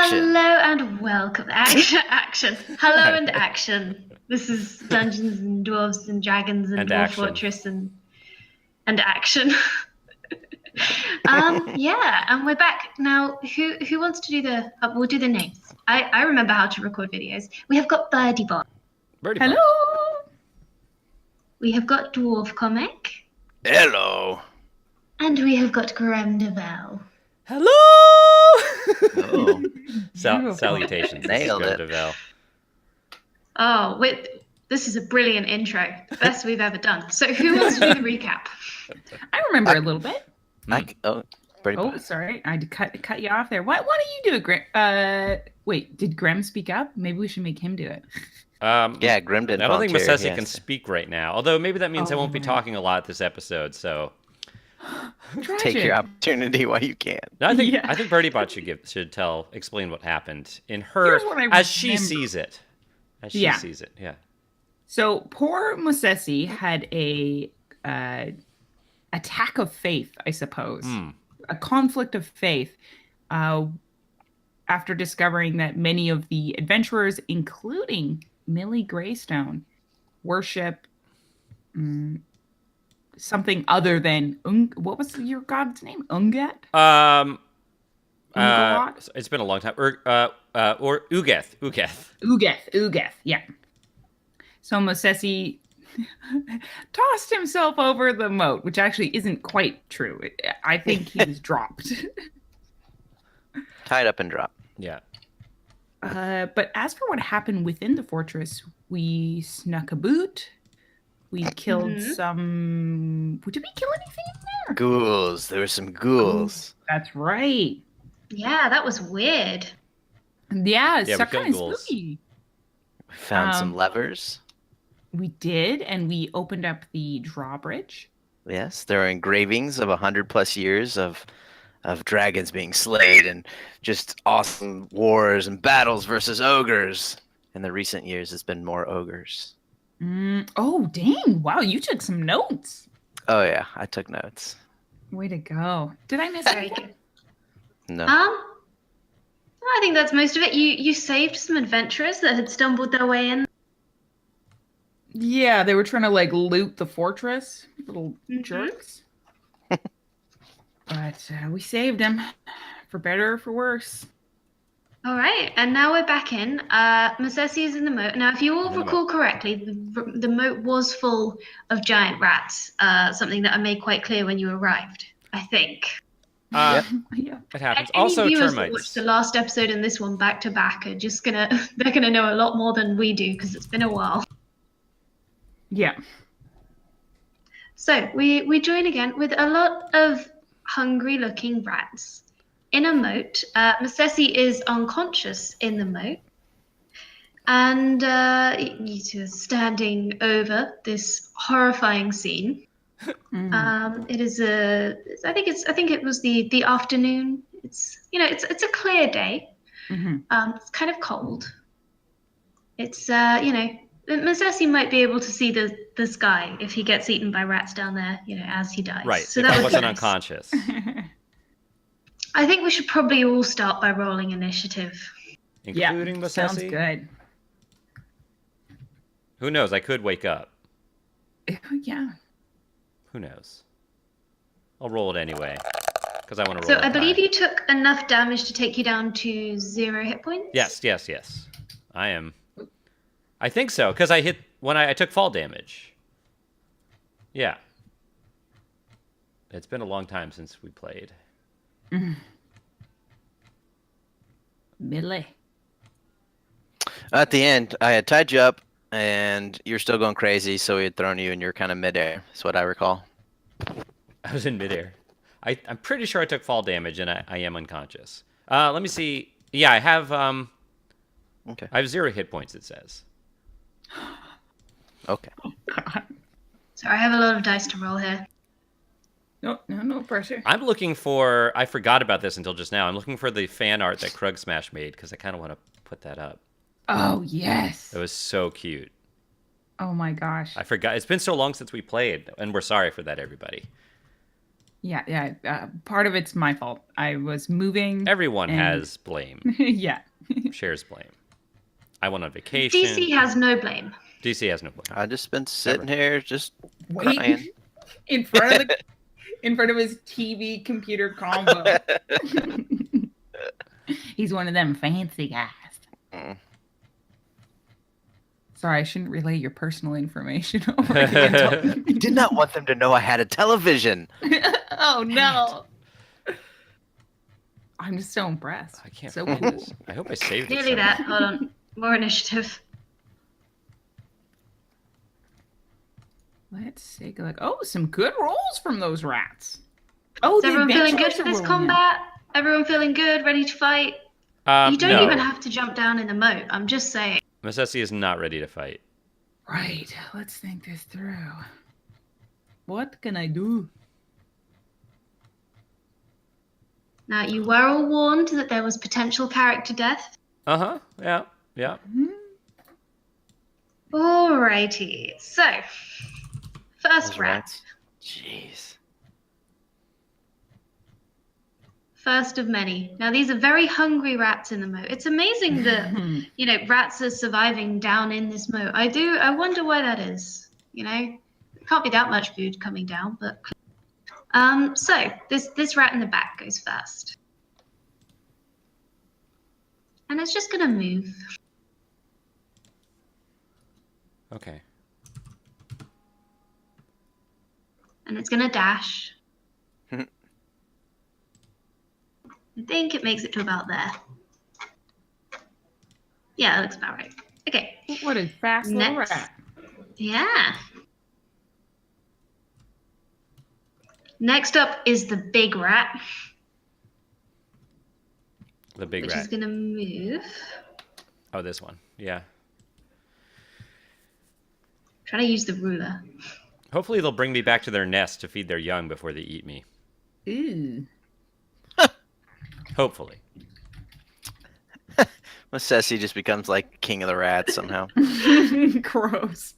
Action. Hello and welcome. Action. Hello and action. This is Dungeons and Dwarves and Dragons and And Dwarf action. Fortress and action. Yeah, and we're back now. Who wants to do the? We'll do the names. I remember how to record videos. We have got Birdie Bot. Birdie Hello. Bot. We have got Dwarf Comic, Hello. and we have got Graham Devell. Hello. Oh, Salutations. Nailed this is it. Graham Devell. Oh, wait, this is a brilliant intro. The best we've ever done. So who wants to do the recap? I remember a little bit. pretty Oh, bad. sorry, I had to cut you off there. Why don't you do it, Graham? Wait, did Graham speak up? Maybe we should make him do it. Yeah, Grim didn't I don't think volunteer. Masesi can speak right now. Although maybe that means I won't be right. talking a lot this episode. So Take your opportunity while you can. no, I think Yeah. I think Birdie Bot should explain what happened in her Here's what I as she remember. sees it. As she Yeah. sees it. Yeah. So poor Musesi had a attack of faith, I suppose, a conflict of faith, after discovering that many of the adventurers, including Millie Greystone, worship something other than what was your god's name? Ungat? Ungalot? It's been a long time. Or Ugeth. Ugeth, yeah. So Musesi tossed himself over the moat, which actually isn't quite true. I think he was dropped. Tied up and dropped. Yeah. But as for what happened within the fortress, we snuck a boot. We killed some. Did we kill anything in there? Ghouls. There were some ghouls. That's right. Yeah, that was weird. Yeah, it's Yeah, we kind killed of ghouls. spooky. We found some levers. We did, and we opened up the drawbridge. Yes, there are engravings of 100+ years of dragons being slayed and just awesome wars and battles versus ogres. In the recent years, it's been more ogres. Oh, dang. Wow, you took some notes. Oh yeah, I took notes. Way to go. Did I miss Very anything? good. No. I think that's most of it. You saved some adventurers that had stumbled their way in. Yeah, they were trying to loot the fortress. Little jerks. But we saved them. For better or for worse. All right, and now we're back in. Masesi is in the moat. Now, if you all in the recall correctly, the moat was full of giant rats, something that I made quite clear when you arrived, I think. Yeah. It happens. Any Also viewers that termites. watched the last episode and this one back to back are just they're gonna know a lot more than we do because it's been a while. Yeah. So we join again with a lot of hungry-looking rats in a moat. Masesi is unconscious in the moat, and you two are standing over this horrifying scene. It is I think it was the afternoon. It's it's a clear day. It's kind of cold. It's Masesi might be able to see the sky if he gets eaten by rats down there, as he dies. Right. So if that I would be wasn't nice. unconscious. I think we should probably all start by rolling initiative. Including Masesi. Sounds good. Who knows? I could wake up. Yeah. Who knows? I'll roll it anyway. Because I want to So roll I it believe high. you took enough damage to take you down to 0 hit points? Yes. I am. I think so, because I hit when I took fall damage. Yeah. It's been a long time since we played. Millie. At the end, I had tied you up, and you're still going crazy, so we had thrown you, and you're kind of midair. That's what I recall. I was in midair. I'm pretty sure I took fall damage, and I am unconscious. Let me see. Yeah, I have. Okay. I have 0 hit points. It says. Okay. So I have a lot of dice to roll here. No pressure. I'm looking for. I forgot about this until just now. I'm looking for the fan art that Krug Smash made because I kind of want to put that up. Oh, yes. It was so cute. Oh, my gosh. I forgot. It's been so long since we played, and we're sorry for that, everybody. Yeah. Part of it's my fault. I was moving. Everyone and- has blame, yeah. shares blame. I went on vacation. DC has no blame. DC has no blame. I just been sitting here just Wait crying. in front of his TV computer combo. He's one of them fancy guys. Mm. Sorry, I shouldn't relay your personal information over again. I did not want them to know I had a television. Oh no. I'm just so impressed. I can't so find cool. this. I hope I saved it. Nearly somewhere. that. Hold on. More initiative. Let's take a look. Oh, some good rolls from those rats. Oh, Is the everyone feeling good adventurers for are this rolling in. combat? Everyone feeling good? Ready to fight? You don't No. even have to jump down in the moat. I'm just saying. Masesi is not ready to fight. Right. Let's think this through. What can I do? Now, you were all warned that there was potential character death. Uh-huh. Yeah. Yeah. Alrighty. So, first Those rat. rats. Jeez. First of many. Now, these are very hungry rats in the moat. It's amazing that, rats are surviving down in this moat. I wonder why that is. Can't be that much food coming down, but... So, this rat in the back goes first. And it's just gonna move. Okay. And it's gonna dash. I think it makes it to about there. Yeah, that looks about right. Okay. What a fast little Next. rat. Yeah. Next up is the big rat, The big which rat. is gonna move. Oh, this one. Yeah. Try to use the ruler. Hopefully they'll bring me back to their nest to feed their young before they eat me. Ooh. Hopefully. Masesi just becomes like king of the rats somehow. Gross.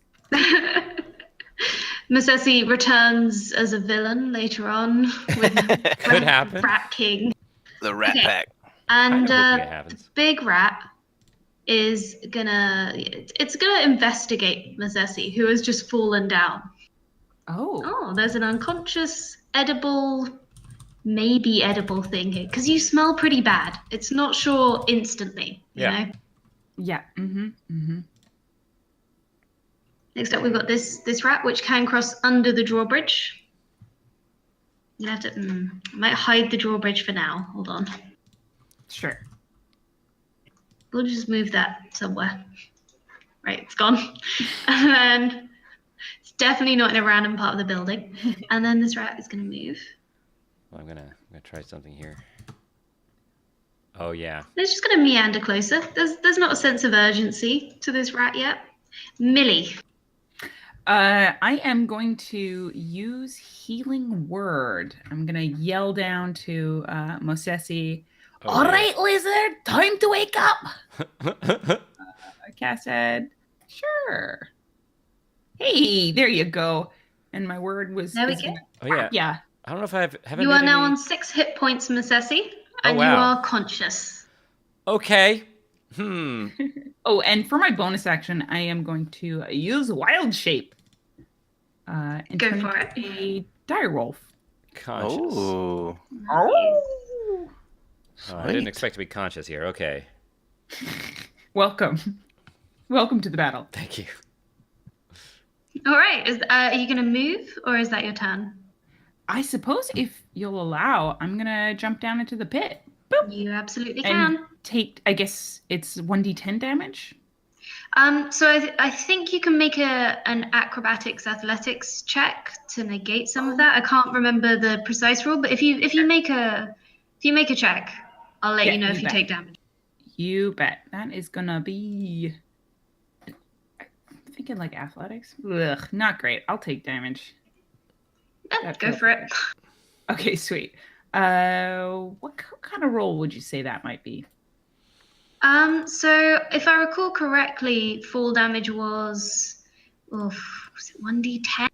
Masesi returns as a villain later on with Could happen. Rat King. The rat Okay. pack. And Kinda hoping it the happens. big rat is gonna investigate Masesi, who has just fallen down. Oh. Oh, there's an unconscious, maybe edible thing here. Because you smell pretty bad. It's not sure instantly, you Yeah. know? Yeah. Mm-hmm. Next up, we've got this rat, which can cross under the drawbridge. You have to... I might hide the drawbridge for now. Hold on. Sure. We'll just move that somewhere. Right, it's gone. And it's definitely not in a random part of the building. And then this rat is going to move. Well, I'm gonna try something here. Oh yeah. It's just going to meander closer. There's not a sense of urgency to this rat yet. Millie. I am going to use Healing Word. I'm going to yell down to Mosesi. Oh, All yeah. right, lizard, time to wake up. Cass said, sure. Hey, there you go. And my word was... There we is go. gonna- Oh yeah. Yeah. I don't know if have I You made are now any... on 6 hit points, Masesi. Oh, And you wow. are conscious. Okay. Oh, and for my bonus action, I am going to use Wild Shape. And Go turn for into it. a direwolf. Conscious. Oh. Oh. Oh, I didn't expect to be conscious here. Okay. Welcome. Welcome to the battle. Thank you. All right. Are you going to move or is that your turn? I suppose if you'll allow, I'm going to jump down into the pit. Boop. You absolutely And can. take, I guess it's 1d10 damage? So I think you can make an acrobatics athletics check to negate some of that. I can't remember the precise rule, but if you make a check, I'll let Yeah, you know if you you bet. take damage. You bet. That is going to be... I'm thinking like athletics. Ugh, not great. I'll take damage. Yeah, That go feels for it. Okay, sweet. What kind of roll would you say that might be? So if I recall correctly, fall damage was it 1d10?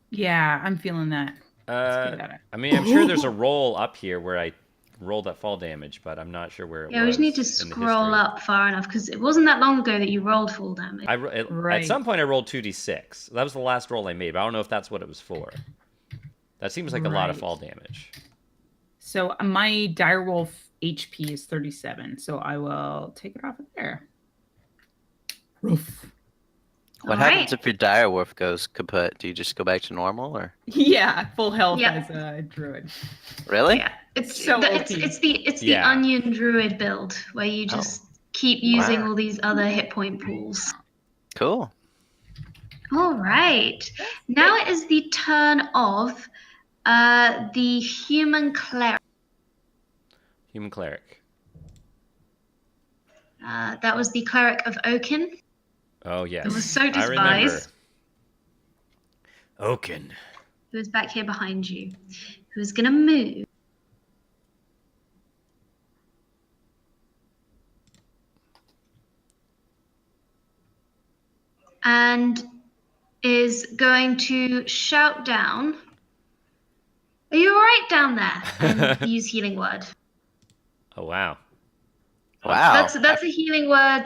Yeah, I'm feeling that. I mean, I'm sure there's a roll up here where I rolled that fall damage, but I'm not sure where it Yeah, we was just need to in the scroll history. up far enough because it wasn't that long ago that you rolled full damage. At Right. some point, I rolled 2d6. That was the last roll I made, but I don't know if that's what it was for. That seems like a lot of Right. fall damage. So my direwolf HP is 37, so I will take it off of there. Roof. What All happens right. if your direwolf goes kaput? Do you just go back to normal, or Yeah, full health Yeah. as a druid. really? Yeah, it's So it's OP. it's the Yeah. onion druid build where you just keep using all these other hit point pools. Cool. All right. Now it is the turn of the human cleric. Human cleric. That was the cleric of Oaken. Oh, yes. It was so I remember. despised. Oaken. Who is back here behind you? Who's gonna move? And is going to shout down. Are you all right down there? And use healing word. Oh, wow. Wow. That's a healing word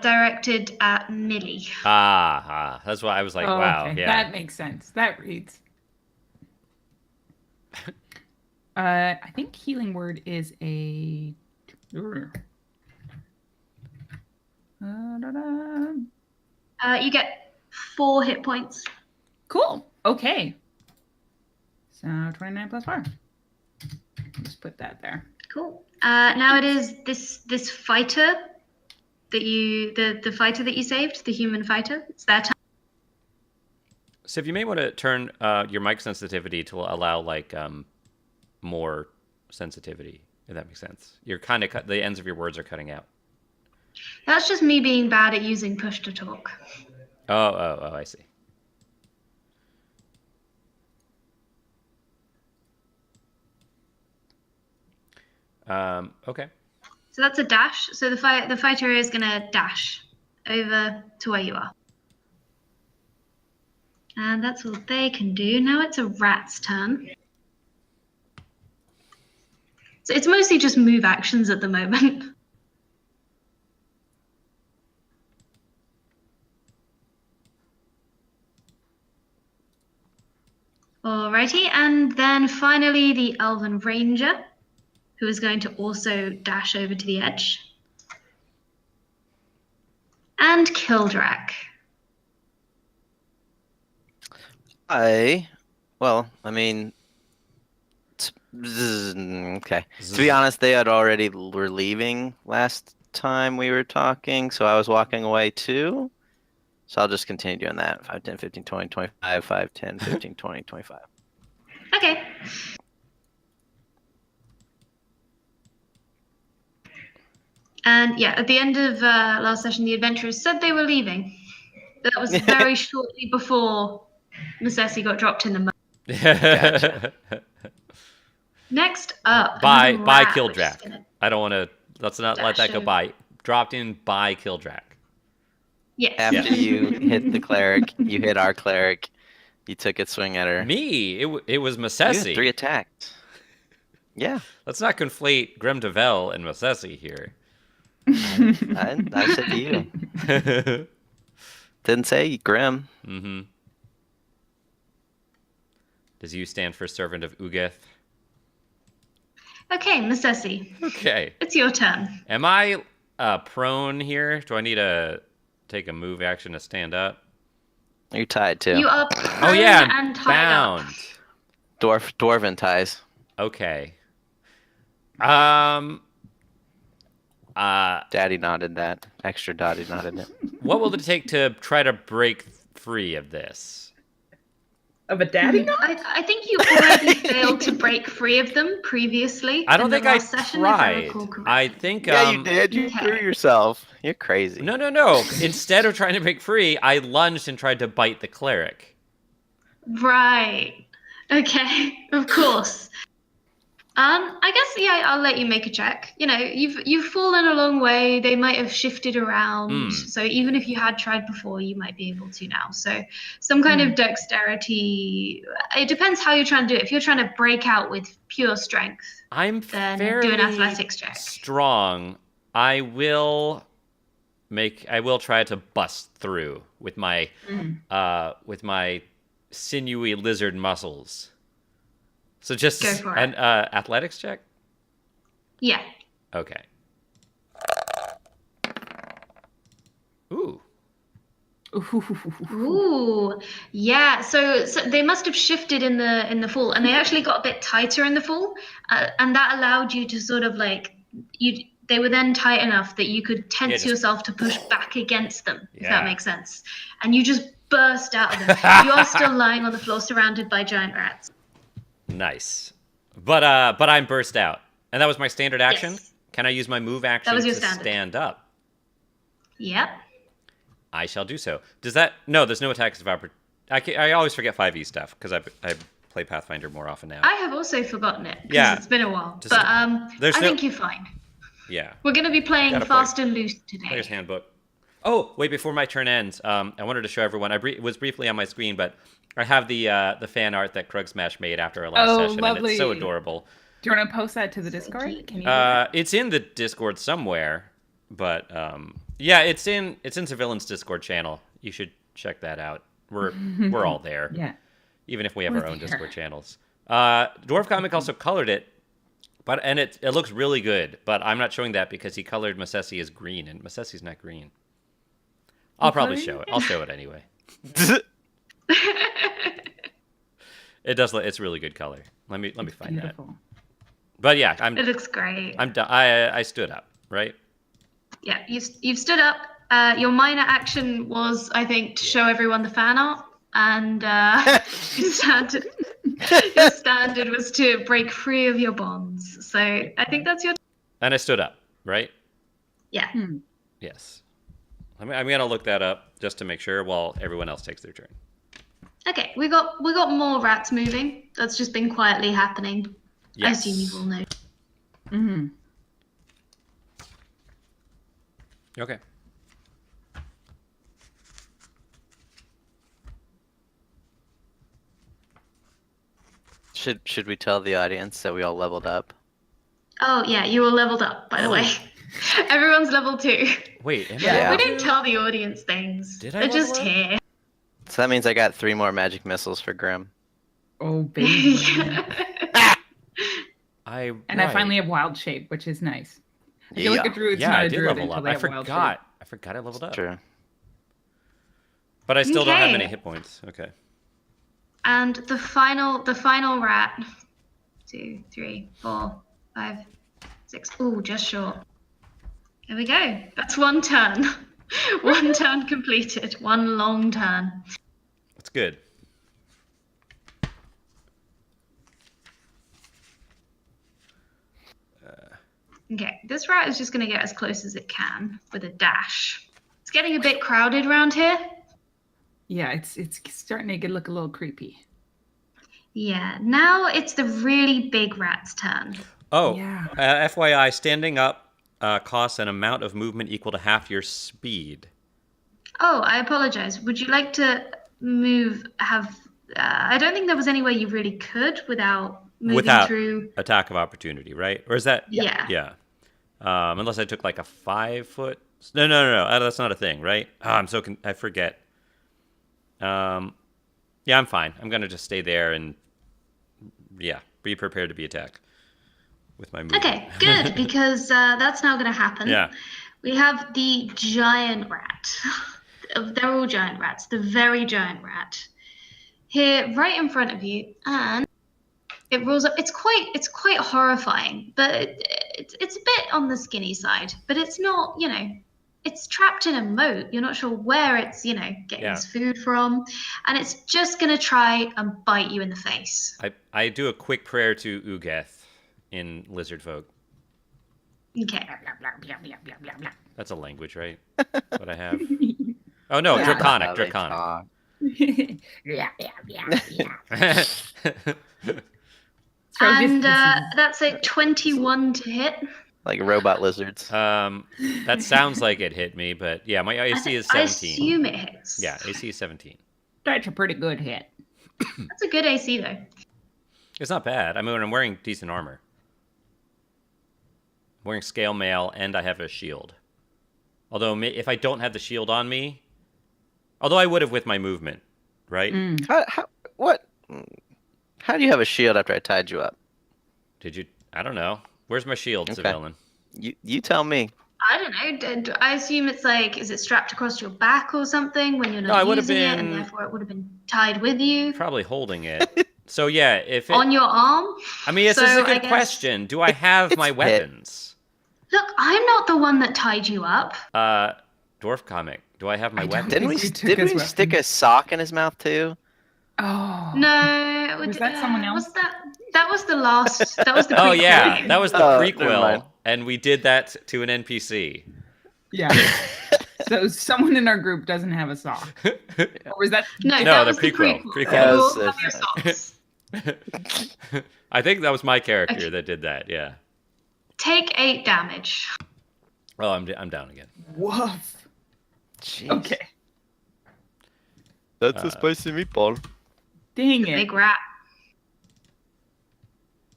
directed at Millie. That's why I was like, Oh, wow, okay. yeah. That makes sense. That reads. I think healing word is a. You get 4 hit points. Cool. Okay. So 29 plus 4. Just put that there. Cool. Now it is this fighter that the fighter that you saved, the human fighter. It's their turn. So if you may want to turn your mic sensitivity to allow like more sensitivity, if that makes sense. You're kind of the ends of your words are cutting out. That's just me being bad at using push to talk. Oh, I see. Okay. So that's a dash. So the fighter is gonna dash over to where you are. And that's all they can do. Now it's a rat's turn. So it's mostly just move actions at the moment. Alrighty, and then finally the Elven Ranger, who is going to also dash over to the edge. And Kildrak. I mean, okay. To be honest, they had already were leaving last time we were talking, so I was walking away too. So I'll just continue doing that. 5, 10, 15, 20, 25, 5, 10, 15, 20, 25. Okay. And yeah, at the end of last session, the adventurers said they were leaving. That was very shortly before Necessity got dropped in the mud. Gotcha. Next up. by another rat, which is Kildrak. gonna- I don't want to. Let's not let that go over. by. Dropped in by Kildrak. Yes. After you hit the cleric, you hit our cleric. You took a swing at her. Me? It was You had Macessi. 3 attacks. Yeah. Let's not conflate Grim Devel and Macessi here. I said to you. Didn't say Grim. Mm-hmm. Does you stand for Servant of Ugeth? Okay, Necessity. Okay. It's your turn. Am I prone here? Do I need to take a move action to stand up? You're tied too. You are Oh yeah, prone I'm and tied up. bound. Dwarven ties. Okay. Daddy nodded that. Extra Daddy nodded it. What will it take to try to break free of this? Of a daddy knot? I think you already failed to break free of them previously. I don't in the think I last session, if I tried. recall correctly. I think Yeah, you did. You okay. threw yourself. You're crazy. No. Instead of trying to break free, I lunged and tried to bite the cleric. Right. Okay. Of course. I guess yeah, I'll let you make a check. You know, you've fallen a long way. They might have shifted around. So even if you had tried before, you might be able to now. So some kind of dexterity. It depends how you're trying to do it. If you're trying to break out with pure strength, I'm then fairly do an athletics check. strong. I will try to bust through with my sinewy lizard muscles. So just Go for an it. athletics check? Yeah. Okay. Ooh. Ooh, yeah. So they must have shifted in the fall, and they actually got a bit tighter in the fall, and that allowed you to sort of like you. They were then tight enough that you could tense just- yourself to push back against them, if Yeah. that makes sense. And you just burst out of them. You are still lying on the floor, surrounded by giant rats. Nice. But I'm burst out. And that was my standard action? Yes. Can I use my move action was your to standard. stand up? Yep. I shall do so. Does that... No, there's no attacks of opportunity. I always forget 5e stuff, because I play Pathfinder more often now. I have also forgotten it because Yeah. it's been a while. Does But it- I there's no- think you're fine. Yeah. We're going to be playing Gotta fast play. and loose today. Player's Handbook. Oh, wait, before my turn ends, I wanted to show everyone... It was briefly on my screen, but I have the fan art that Krug Smash made after our last session, and it's so lovely. adorable. Do you want to post that to the Discord? cute. Can you do that? It's in the Discord somewhere, but yeah, it's in Civilian's Discord channel. You should check that out. We're all there, Yeah. even if we have We're our own there. Discord channels. Dwarf Comic also colored it, and it looks really good. But I'm not showing that because he colored Masesi as green, and Masesi's not green. I'll probably colored show it. it? I'll show it anyway. It does. It's really good color. Let me find that. Beautiful. But yeah, It looks great. I'm done. I stood up, right? Yeah, you've stood up. Your minor action was, I think, to show everyone the fan art, and your standard was to break free of your bonds. So I think that's your. And I stood up, right? Yeah. Yes. I'm gonna look that up just to make sure while everyone else takes their turn. Okay, we got more rats moving. That's just been quietly happening. I Yes. assume you've all know. Mm-hmm. Okay. Should we tell the audience that we all leveled up? Oh yeah, you all leveled up, by the way. Everyone's level 2. Wait, am Yeah. We don't tell the audience things. Did I They're level just up? here. So that means I got 3 more magic missiles for Grim. Oh, baby. And I finally have wild shape, which is nice. I feel like a druid's yeah, not I a did druid level until up. they I have wild forgot. shape. I forgot I leveled up. True. But I still don't have Okay. many hit points. Okay. And the final rat. 2, 3, 4, 5, 6. Ooh, just short. There we go. That's one turn. One turn completed. One long turn. That's good. Okay, this rat is just going to get as close as it can with a dash. It's getting a bit crowded around here. Yeah, it's starting to look a little creepy. Yeah, now it's the really big rat's turn. Oh, Yeah. FYI, standing up costs an amount of movement equal to half your speed. Oh, I apologize. Would you like to move? I don't think there was any way you really could without moving Without through. attack of opportunity, right? Or is that? Yeah. Yeah. Unless I took like a 5 foot. No. That's not a thing, right? Oh, I forget. Yeah, I'm fine. I'm gonna just stay there and be prepared to be attacked with my movement. Okay, good, because that's now going to happen. Yeah. We have the giant rat. They're all giant rats. The very giant rat here, right in front of you, and it rolls up. It's quite horrifying, but it's a bit on the skinny side. But it's not, it's trapped in a moat. You're not sure where it's, getting its food from, and it's just gonna try and bite you in the face. I do a quick prayer to Ugeth in Lizard Folk. Okay. That's a language, right? What I have. Oh no, Yeah. Draconic. How they Draconic. talk. Yeah. Throws you And pieces. that's a 21 to hit. Like robot lizards. That sounds like it hit me, but yeah, my AC is I 17. assume it hits. Yeah, AC is 17. That's a pretty good hit. That's a good AC, though. It's not bad. I mean, I'm wearing decent armor. I'm wearing scale mail, and I have a shield. Although, if I don't have the shield on me... Although I would have with my movement, right? What? How do you have a shield after I tied you up? Did you... I don't know. Where's my shield, Civilian? You tell me. I don't know. I assume it's like, is it strapped across your back or something when you're No, I not would have using it, been- and therefore it would have been tied with you Probably holding it. So, yeah, if it... on your arm? I mean, this So, is a I good guess- question. Do I have my hit. weapons? Look, I'm not the one that tied you up. Dwarf comic. Do I have my I don't weapons? Didn't we? You took Didn't his we stick weapon. a sock in his mouth too? Oh. No, Was that someone else? Was that was the last? That was the. Oh, prequel yeah. game. That was the Oh, never prequel, mind. and we did that to an NPC. Yeah. So someone in our group doesn't have a sock. Or was that? No, No, that the was the prequel. prequel. Prequel. Yeah, You it was- all have your socks. I think that was my character Okay. that did that, yeah. Take 8 damage. Oh, I'm down again. Woof. Jeez. Okay. That's a spicy meatball. Dang it. Big rat.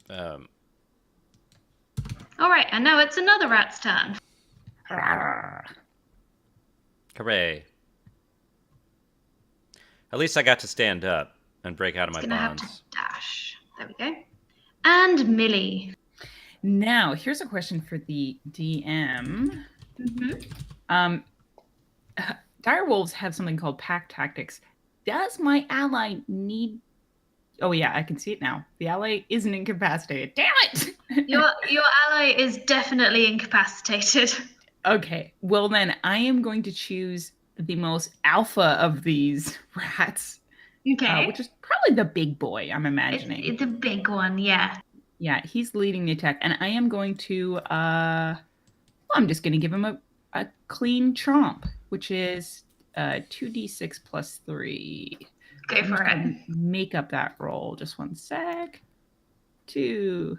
Um, All right, and now it's another rat's turn. hooray. At least I got to stand up and break out of It's my gonna have bonds. to dash. There we go. And Millie. Now, here's a question for the DM. Mm-hmm. Dire wolves have something called pack tactics. Does my ally need? Oh yeah, I can see it now. The ally isn't incapacitated. Damn it! Your ally is definitely incapacitated. Okay, well then I am going to choose the most alpha of these rats, Okay. which is probably the big boy. I'm imagining. It's a big one, yeah. Yeah, he's leading the attack, and I am going to. Well, I'm just going to give him a clean chomp, which is 2d6 plus 3. Go I'm for just it. gonna make up that roll. Just one sec. 2d6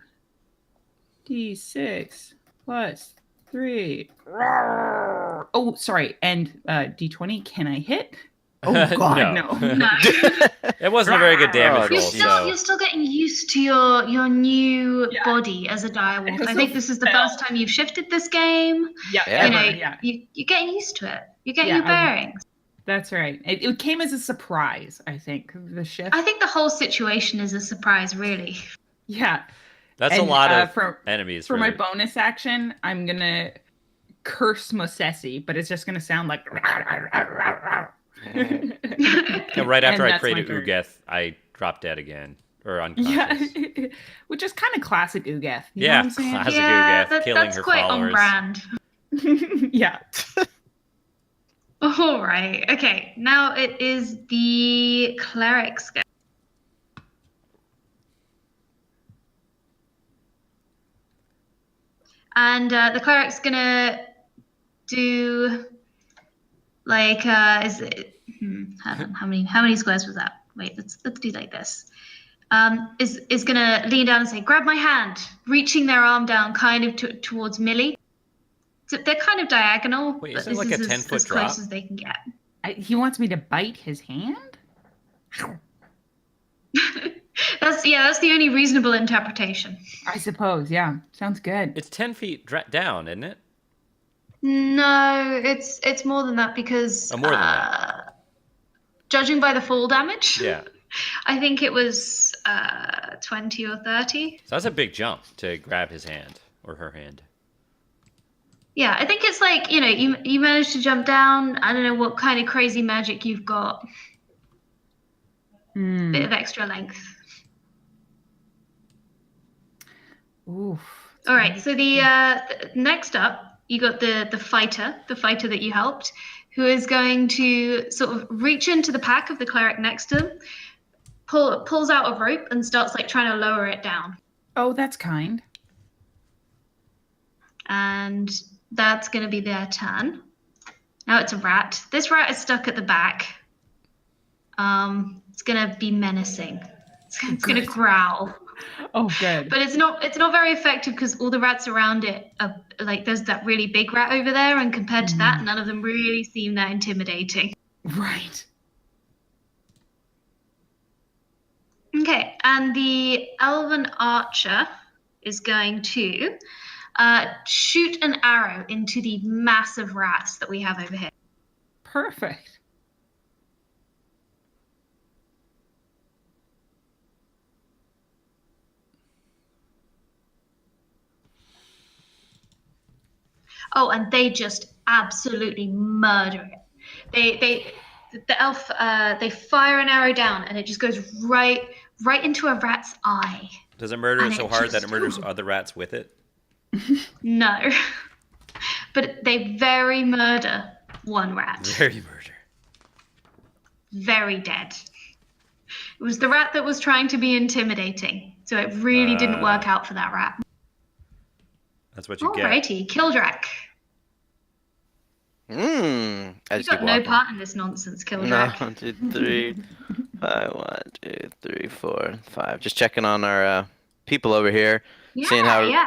plus 3. Oh, sorry. And d20. Can I hit? Oh God, no. No. It wasn't a very good damage You're roll, You're so... still getting used to your new Yeah. body as a direwolf. It's I so think this is the fell. first time you've shifted this game. Yeah, Yeah. You know, yeah. you're getting used to it. You're getting Yeah, your bearings. That's right. It came as a surprise, I think, the shift. I think the whole situation is a surprise, really. Yeah. That's a And, lot of for enemies. for my really. bonus action, I'm gonna curse Mosesi, but it's just gonna sound like. Yeah, right after And I that's prayed my to turn. Ugeth, I dropped dead again. Or unconscious. Yeah, which is kind of classic Ugeth. You Yeah, know what I'm saying? classic. yeah, Ugeth, killing that's her quite followers. on brand. Yeah. All right. Okay. Now it is the cleric's go. And the cleric's gonna do like is it? Hold on, how many squares was that? Wait, let's do like this. Is gonna lean down and say, "Grab my hand," reaching their arm down, kind of towards Millie. So they're kind of diagonal, Wait, but isn't it this like is a 10-foot as drop? close as they can get. He wants me to bite his hand? That's the only reasonable interpretation. I suppose, yeah. Sounds good. It's 10 feet down, isn't it? No, it's more than that because Oh, more than that. Judging by the fall damage, Yeah. I think it was 20 or 30. So that's a big jump to grab his hand or her hand. Yeah, I think it's like, you managed to jump down. I don't know what kind of crazy magic you've got. Hmm. Bit of extra length. Oof. All right, so the next up, you got the fighter that you helped, who is going to sort of reach into the pack of the cleric next to him, pulls out a rope and starts like trying to lower it down. Oh, that's kind. And that's going to be their turn. Now it's a rat. This rat is stuck at the back. It's going to be menacing. It's going to growl. Oh, good. But it's not very effective because all the rats around it are like there's that really big rat over there, and compared to that, none of them really seem that intimidating. Right. Okay, and the elven archer is going to shoot an arrow into the massive rats that we have over here. Perfect. Oh, and they just absolutely murder it. The elf, they fire an arrow down, and it just goes right into a rat's eye. Does it murder And it so it hard that just- it murders other rats with it? No, but they very murder one rat. Very murder. Very dead. It was the rat that was trying to be intimidating, so it really didn't work out for that rat. That's what you get. Alrighty, Kildrak. I You just got keep no walking. part in this nonsense, No, Kildrak. 1, 2, 3, 5, 1, 2, 3, 4, 5. Just checking on our people over here, seeing how Yeah.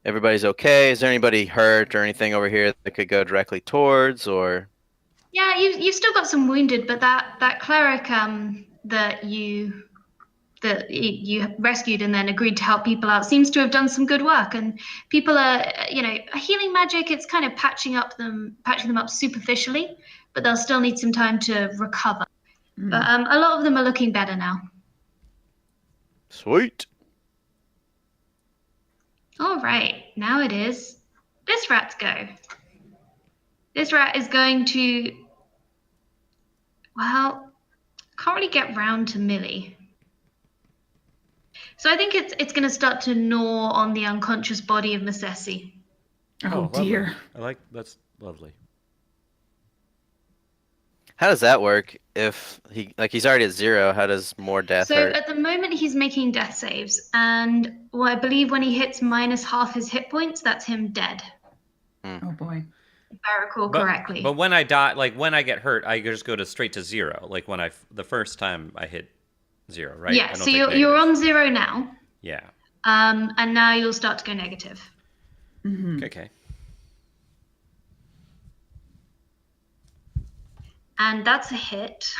everybody's okay. Is there anybody hurt or anything over here that could go directly towards, or? Yeah, you've still got some wounded, but that cleric that you rescued and then agreed to help people out seems to have done some good work, and people are healing magic. It's kind of patching them up superficially, but they'll still need some time to recover. But a lot of them are looking better now. Sweet. All right, now it is this rat's go. This rat is going to, well, can't really get round to Millie. So I think it's going to start to gnaw on the unconscious body of Masessi. Oh, lovely. dear. That's lovely. How does that work? If he's already at 0, how does more death So hurt? at the moment he's making death saves, and I believe when he hits minus half his hit points, that's him dead. Oh, boy. If I recall correctly. But when I die, like when I get hurt, I just go straight to 0. Like when the first time I hit 0, right? I Yeah, don't so take you're negative. on 0 now, Yeah. and now you'll start to go negative. Okay. And that's a hit.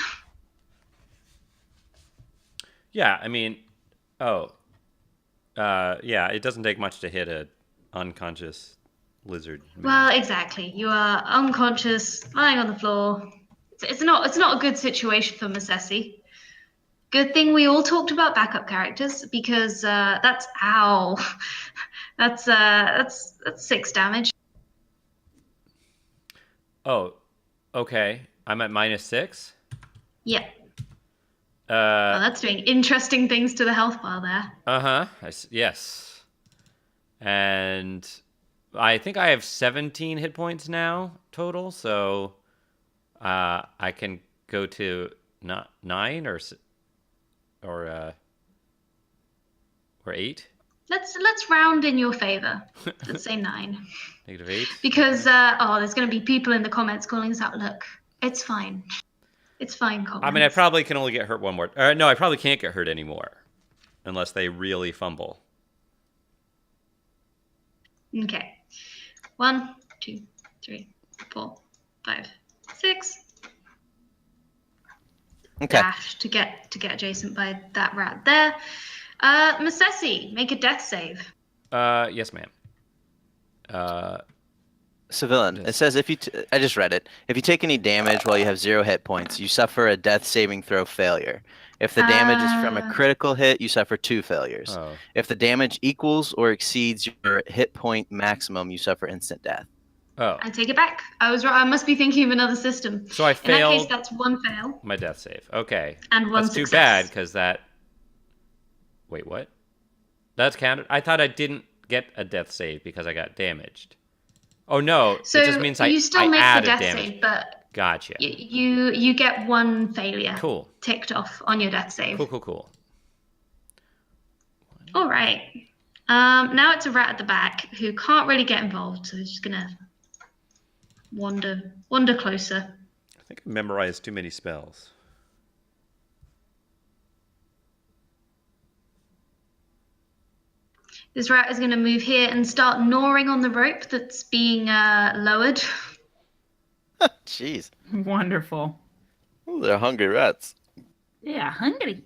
Yeah, I mean, yeah, it doesn't take much to hit a unconscious lizard. Well, exactly. You are unconscious, lying on the floor. It's not a good situation for Masessi. Good thing we all talked about backup characters, because that's ow. That's 6 damage. Oh, okay. I'm at -6. Yeah. Well, that's doing interesting things to the health bar there. Yes. And I think I have 17 hit points now total, so I can go to 9 or 8. Let's round in your favor. Let's say 9. -8. Because there's going to be people in the comments calling us out. Look, it's fine. It's fine, comments. I mean, I probably can only get hurt one more. No, I probably can't get hurt anymore, unless they really fumble. Okay. 1, 2, 3, 4, 5, 6. Okay. Dash to get adjacent by that rat there. Masessi, make a death save. Yes, ma'am. Civilian. It says I just read it. If you take any damage while you have 0 hit points, you suffer a death saving throw failure. If the damage is from a critical hit, you suffer 2 failures. Oh. If the damage equals or exceeds your hit point maximum, you suffer instant death. Oh. I take it back. I was right. I must be thinking of another system. So I In that failed case, that's 1 fail my death save. Okay. and 1 That's success. too bad, because that... Wait, what? That's counted? I thought I didn't get a death save because I got damaged. Oh, no. So it just means you still make the added death damage. save, but Gotcha. you get 1 failure Cool. ticked off on your death save. Cool. All right. Now it's a rat at the back who can't really get involved, so he's just gonna wander closer. I think I memorized too many spells. This rat is going to move here and start gnawing on the rope that's being lowered. Jeez. Wonderful. Ooh, they're hungry rats. Yeah, hungry.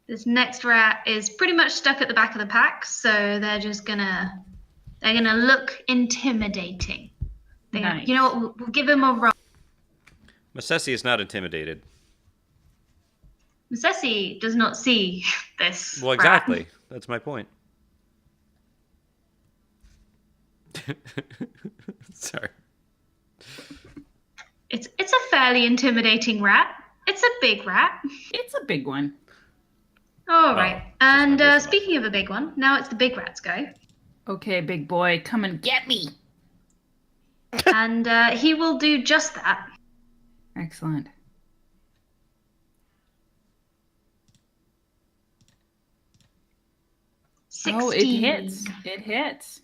This next rat is pretty much stuck at the back of the pack, so they're gonna look intimidating. Nice. You know what? We'll give him a roll. Masesi is not intimidated. Masesi does not see this. Well, rat. exactly. That's my point. Sorry. It's a fairly intimidating rat. It's a big rat. It's a big one. All right. just And my wisdom. speaking of a big one, now it's the big rat's go. Okay, big boy, come and get me. And he will do just that. Excellent. Oh, it 16. hits. It hits.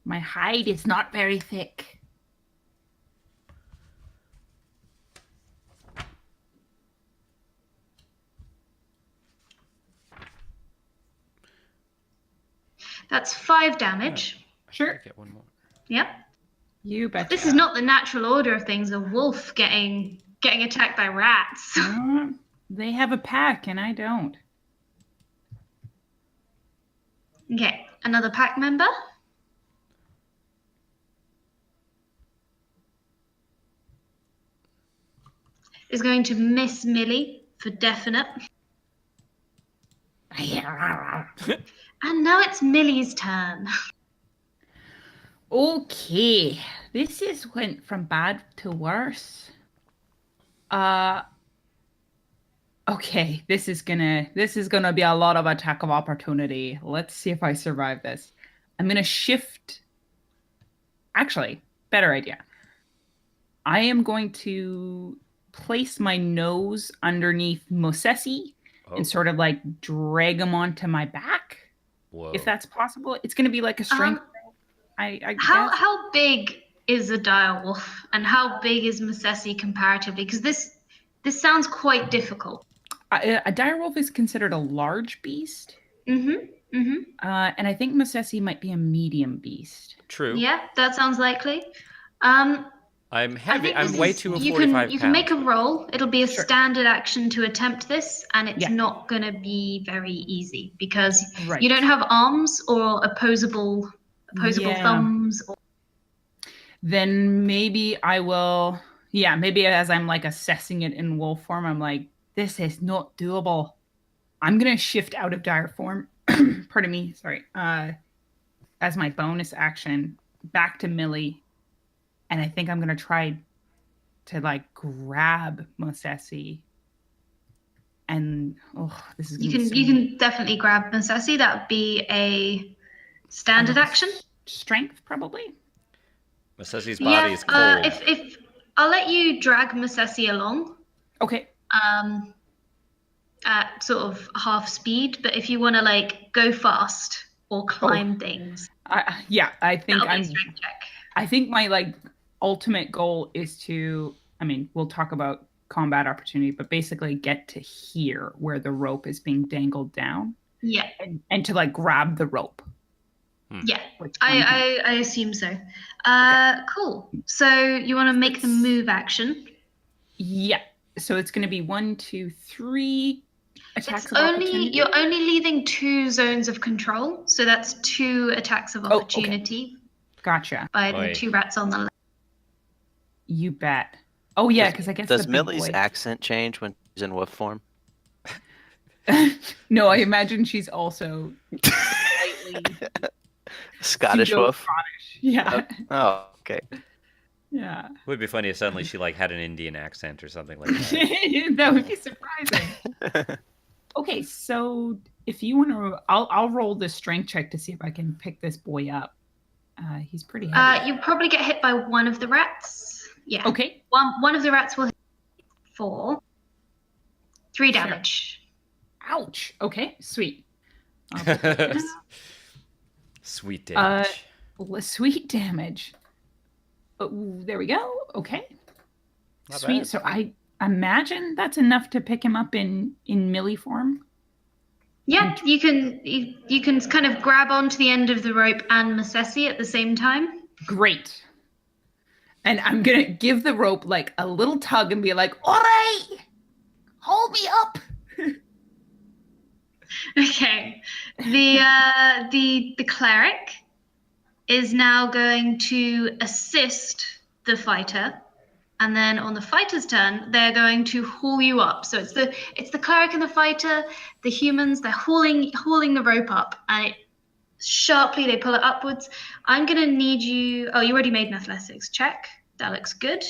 My hide is not very thick. That's 5 damage. Sure. Get one more. Yep. You betcha. This is not the natural order of things. A wolf getting attacked by rats. They have a pack and I don't. Okay, another pack member. Is going to miss Millie for definite. And now it's Millie's turn. Okay, this is went from bad to worse. Okay, this is gonna be a lot of attack of opportunity. Let's see if I survive this. I'm gonna shift. Actually, better idea. I am going to place my nose underneath Mosesi and sort of like drag him onto my back, Whoa. if that's possible. It's gonna be like a strength. I guess. How big is a direwolf, and how big is Mosesi comparatively? Because this sounds quite difficult. A direwolf is considered a large beast. Mm-hmm. Mm-hmm. And I think Mosesi might be a medium beast. True. Yeah, that sounds likely. I'm I heavy. think I'm this way is- too you 45 can, pounds. You can make a roll. It'll be a Sure. standard action to attempt this, and it's Yeah. not going to be very easy because Right. you don't have arms or opposable Yeah. thumbs. Then maybe I will. Yeah, maybe as I'm like assessing it in wolf form, I'm like, this is not doable. I'm gonna shift out of dire form. Pardon me. Sorry. As my bonus action, back to Millie, and I think I'm gonna try to like grab Mosesi. And this is You gonna can be you can definitely grab Mosesi. That would be a standard action. strength probably. Masesi's body is cold. If I'll let you drag Mosesi along, Okay. at sort of half speed, but if you want to like go fast or climb things, Yeah, I think that'll be a I'm. strength check. I think my like ultimate goal is to. I mean, we'll talk about combat opportunity, but basically get to here where the rope is being dangled down, Yeah, and to like grab the rope. yeah. with one hand. I assume so. Cool. So you want to make the move action. Yeah. So it's going to be 1, 2, 3 attacks It's of only opportunity. you're only leaving 2 zones of control, so that's 2 attacks of okay. opportunity Gotcha. by Oi. the 2 rats on the left. You bet. Oh yeah, because I guess Does the big Millie's boy- accent change when she's in wolf form? No, I imagine she's also slightly Scottish wolf? Scottish. Yeah. Oh, okay. Yeah. It would be funny if suddenly she like had an Indian accent or something like that. That would be surprising. Okay, so if you want to, I'll roll this strength check to see if I can pick this boy up. He's pretty heavy. You'll probably get hit by one of the rats. Yeah. Okay. One of the rats will hit for 3 damage. Ouch. Okay, sweet. I'll pick it up. Sweet damage. Sweet damage. Oh, there we go. Okay. Not Sweet. bad. So I imagine that's enough to pick him up in Millie form. Yeah, you can kind of grab onto the end of the rope and Masesi at the same time. Great. And I'm gonna give the rope like a little tug and be like, all right, hold me up. Okay. The cleric is now going to assist the fighter. And then on the fighter's turn, they're going to haul you up. So it's the cleric and the fighter, the humans, they're hauling the rope up, and sharply they pull it upwards. I'm gonna need you. Oh, you already made an athletics check. That looks good.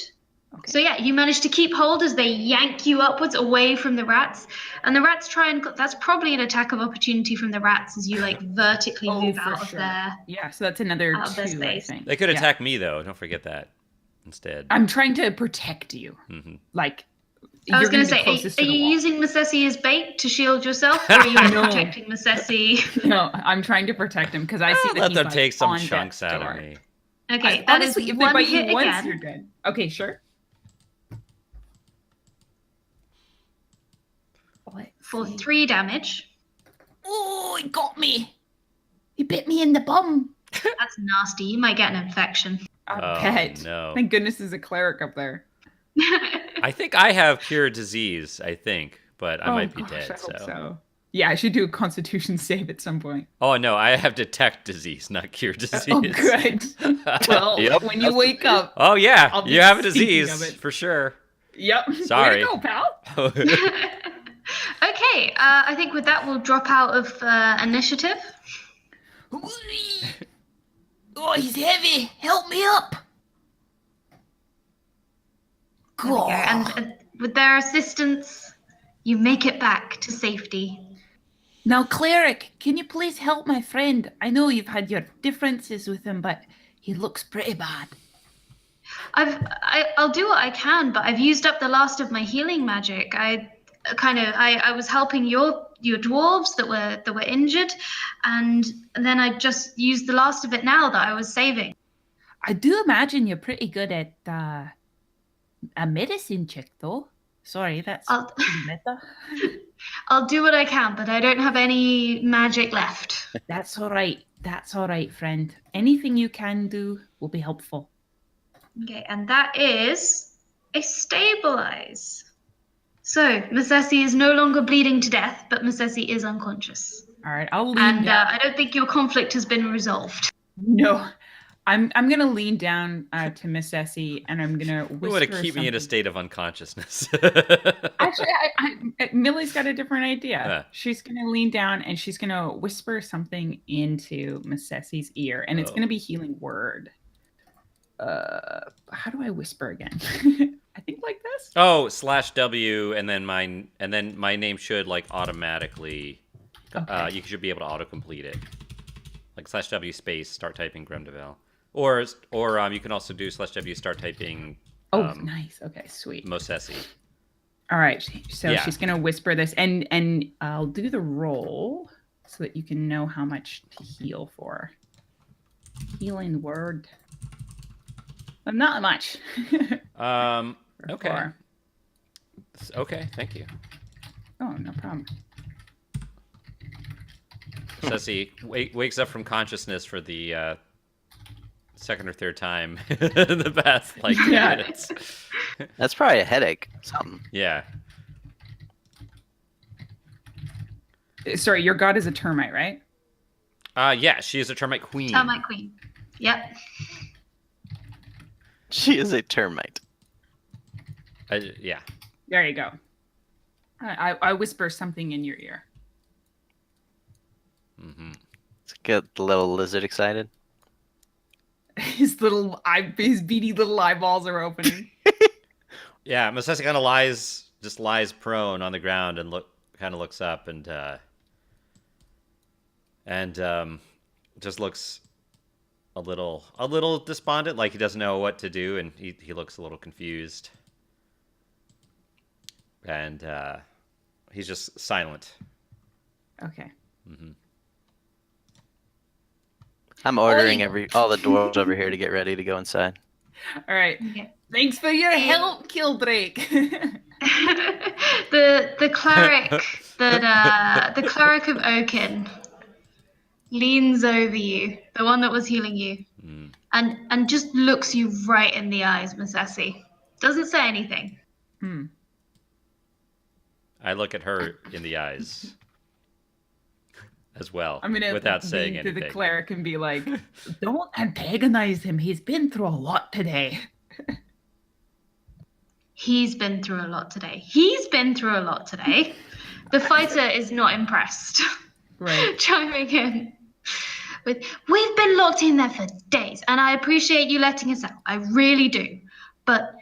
Okay. So yeah, you manage to keep hold as they yank you upwards away from the rats, and the rats try and. That's probably an attack of opportunity from the rats as you like vertically move for out of sure. their. Yeah, so that's another Out of their 2, I space. think. They could Yeah. attack me though. Don't forget that. Instead. I'm trying to protect you. Mm-hmm. Like, I was you're going to be say, closest are to the you wall. using Masesi as bait to shield yourself, or are you No. protecting Masesi? No, I'm trying to protect him because I see I'll that let he's them like, take some on chunks death's out door. of me. Okay, that is Honestly, if they one bite you hit once, again you're good. Okay, sure. for 3 damage. Oh, he got me. He bit me in the bum. That's nasty. You might get an infection. I Oh, bet. no. Thank goodness there's a cleric up there. I think I have cure disease, I think, but I might be dead. I hope so. Yeah, I should do a constitution save at some point. Oh no, I have detect disease, not cure disease. Oh, good. Well, Yep. when you wake up. Oh yeah, I'll be you have a thinking disease of it. for sure. Yep. Sorry. Way to go, pal. Okay, I think with that we'll drop out of initiative. Oh, he's heavy. Help me up. There we go. And with their assistance, you make it back to safety. Now, cleric, can you please help my friend? I know you've had your differences with him, but he looks pretty bad. I'll do what I can, but I've used up the last of my healing magic. I was helping your dwarves that were injured, and then I just used the last of it now that I was saving. I do imagine you're pretty good at a medicine check, though. Sorry, that's I'll- meta. I'll do what I can, but I don't have any magic left. That's all right. That's all right, friend. Anything you can do will be helpful. Okay, and that is a stabilize. So Masesi is no longer bleeding to death, but Masesi is unconscious. All right, I'll lean And down. I don't think your conflict has been resolved. No, I'm gonna lean down to Miss Essie, and I'm gonna whisper. You want to keep me in a something. state of unconsciousness. Actually, Millie's got a different idea. Yeah. She's gonna lean down and she's gonna whisper something into Miss Essie's ear, and it's Oh. gonna be healing word. How do I whisper again? I think like this. Oh, /W, and then my name should like automatically. Okay. You should be able to autocomplete it, like /W space start typing Gremdevel, or you can also do /W start typing. Oh, nice. Okay, sweet. Mosesi. All right. So Yeah. she's gonna whisper this, and I'll do the roll so that you can know how much to heal for. Healing word. Not much. Okay. 4. Okay. Thank you. Oh, no problem. Sessi wakes up from consciousness for the second or third time in the past like 10 Yeah. minutes. That's probably a headache. Something. Yeah. Sorry, your god is a termite, right? Yeah, she is a termite queen. Termite queen. Yep. She is a termite. Yeah. There you go. I whisper something in your ear. Mm-hmm. Let's get the little lizard excited. His beady little eyeballs are opening. Yeah, Masesi kind of lies prone on the ground and looks up and just looks a little despondent, like he doesn't know what to do, and he looks a little confused. And he's just silent. Okay. Mm-hmm. I'm ordering all the dwarves over here to get ready to go inside. All right. Okay. Thanks for your help, Kildrake. The cleric the cleric of Oaken leans over you, the one that was healing you, and just looks you right in the eyes, Masesi. Doesn't say anything. I look at her in the eyes as well, I'm gonna without lean saying to anything. the cleric and be like, "Don't antagonize him. He's been through a lot today." He's been through a lot today. The fighter is not impressed. Right. Chiming in with, "We've been locked in there for days, and I appreciate you letting us out. I really do. But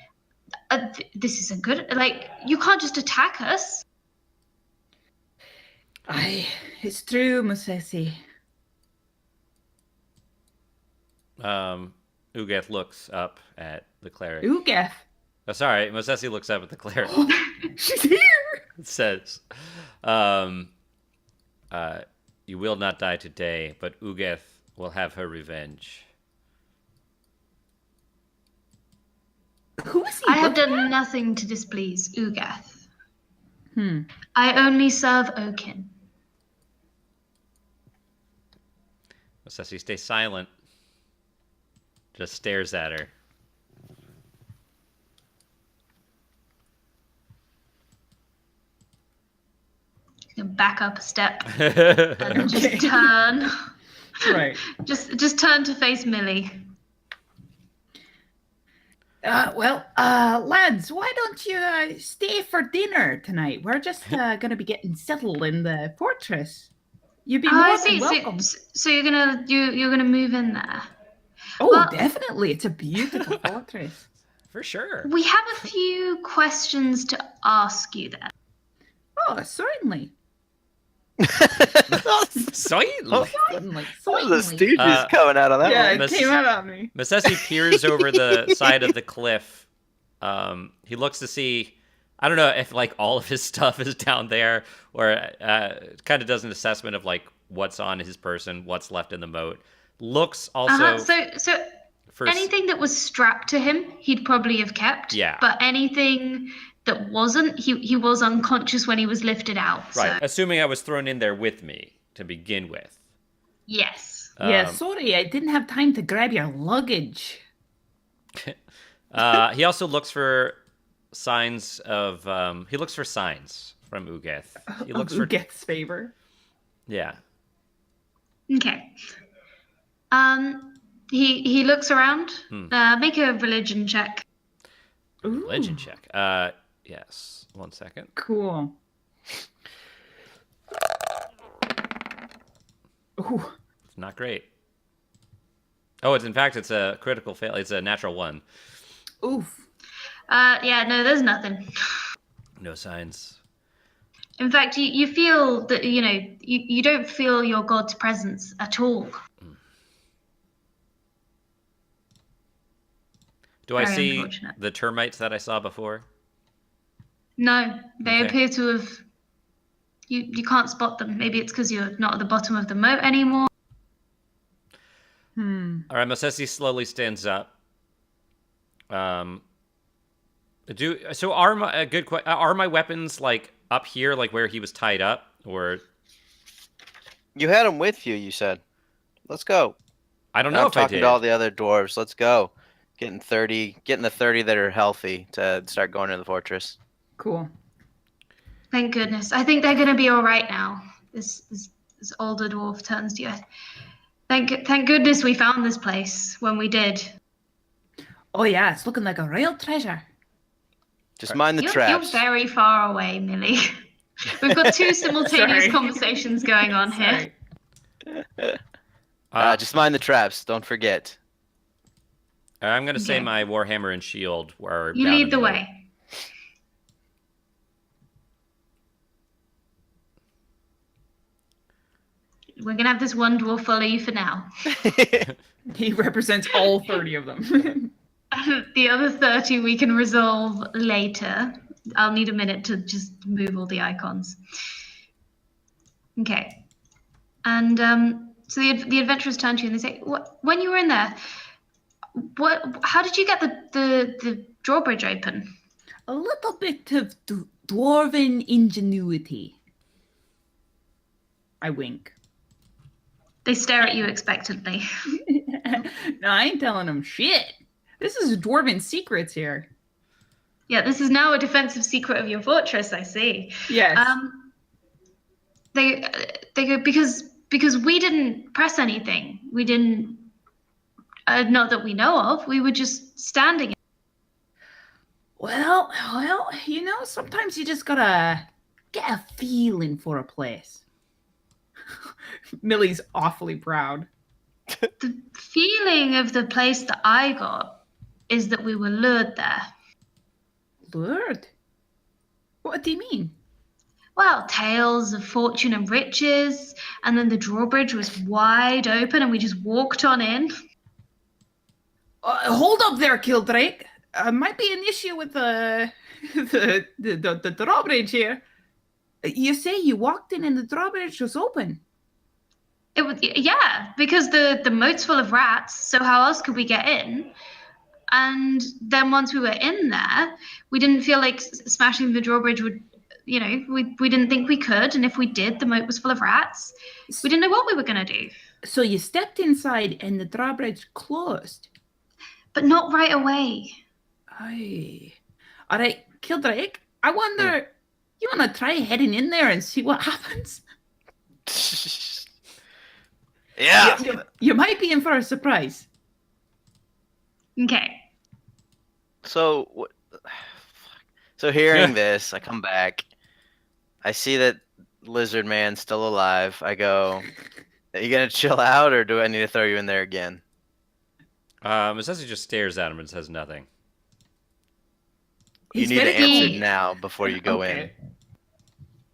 this isn't good. Like, you can't just attack us." It's true, Musesi. Ugeth looks up at the cleric. Ugeth. Oh, sorry, Mosesi looks up at the cleric. She's here. It says, "You will not die today, but Ugeth will have her revenge." Who is he? I have looking done at? nothing to displease Ugeth. I only serve Oaken. Mosesi stays silent. Just stares at her. You can back up a step and just turn. Right. Just turn to face Millie. Lads, why don't you stay for dinner tonight? We're just gonna be getting settled in the fortress. You'd be Oh, I more see. than welcome. So you're gonna move in there. Oh, well- definitely. It's a beautiful fortress. For sure. We have a few questions to ask you then. Oh, certainly. Certainly. Certainly. The Certainly. Stooges coming out on that Yeah, one. it came out on me. Masesi peers over the side of the cliff. He looks to see, I don't know if like all of his stuff is down there, or kind of does an assessment of like what's on his person, what's left in the moat. Looks also So for anything that was strapped to him, he'd probably have kept. Yeah. But anything that wasn't, he was unconscious when he was lifted out. right. So, Assuming I was thrown in there with me to begin with. yes. Yeah, sorry, I didn't have time to grab your luggage. He also looks for signs of. He looks for signs from Ugeth. He looks for. Ugeth's favor. Yeah. Okay. He looks around. Make a religion check. Ooh, Legend check. Yes. 1 second. cool. Ooh. It's not great. Oh, it's in fact it's a critical fail. It's a natural 1. Oof. Yeah, no, there's nothing. No signs. In fact, you feel that, you don't feel your God's presence at all. Do I Very see unfortunate. the termites that I saw before? No, they Okay. appear to have. You can't spot them. Maybe it's because you're not at the bottom of the moat anymore. All right, Mosesi slowly stands up. Are my weapons like up here, like where he was tied up, or You had him with you, you said. Let's go. I don't Now know I'm if I talking did. to all the other dwarves. Let's go. Getting the 30 that are healthy to start going to the fortress. Cool. Thank goodness. I think they're going to be all right now. This older dwarf turns to you. Thank goodness we found this place when we did. Oh yeah, it's looking like a real treasure. Just mind the You're traps. very far away, Millie. We've got two simultaneous Sorry. conversations going on here. Sorry. Just mind the traps. Don't forget. I'm gonna say Okay. my warhammer and shield were. You down in lead the moat. way. We're going to have this one dwarf follow you for now. He represents all 30 of them. The other 30 we can resolve later. I'll need a minute to just move all the icons. Okay. And so the adventurers turn to you and they say, when you were in there, how did you get the drawbridge open? A little bit of dwarven ingenuity. I wink. They stare at you expectantly. No, I ain't telling them shit. This is dwarven secrets here. Yeah, this is now a defensive secret of your fortress, I see. Yes. They go because we didn't press anything. We didn't, not that we know of. We were just standing. Well, sometimes you just gotta get a feeling for a place. Millie's awfully proud. The feeling of the place that I got is that we were lured there. Lured? What do you mean? Well, tales of fortune and riches, and then the drawbridge was wide open, and we just walked on in. Hold up there, Kildrake. Might be an issue with the the drawbridge here. You say you walked in and the drawbridge was open. It was, yeah, because the moat's full of rats. So how else could we get in? And then once we were in there, we didn't feel like smashing the drawbridge would. We didn't think we could, and if we did, the moat was full of rats. We didn't know what we were going to do. So you stepped inside and the drawbridge closed. But not right away. Aye. All right, Kildrake, I wonder, you want to try heading in there and see what happens? Yeah. You might be in for a surprise. Okay. So hearing this, I come back. I see that Lizard Man's still alive. I go, are you going to chill out, or do I need to throw you in there again? Masesi just stares at him and says nothing. You need to answer now before you go in.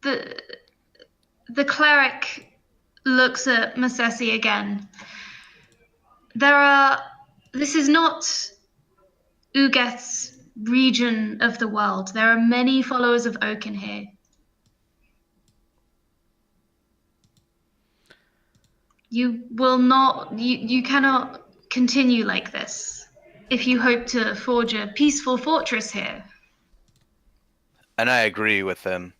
The cleric looks at Masesi again. This is not Ugeth's region of the world. There are many followers of Oaken here. You will not, you cannot continue like this if you hope to forge a peaceful fortress here. And I agree with them.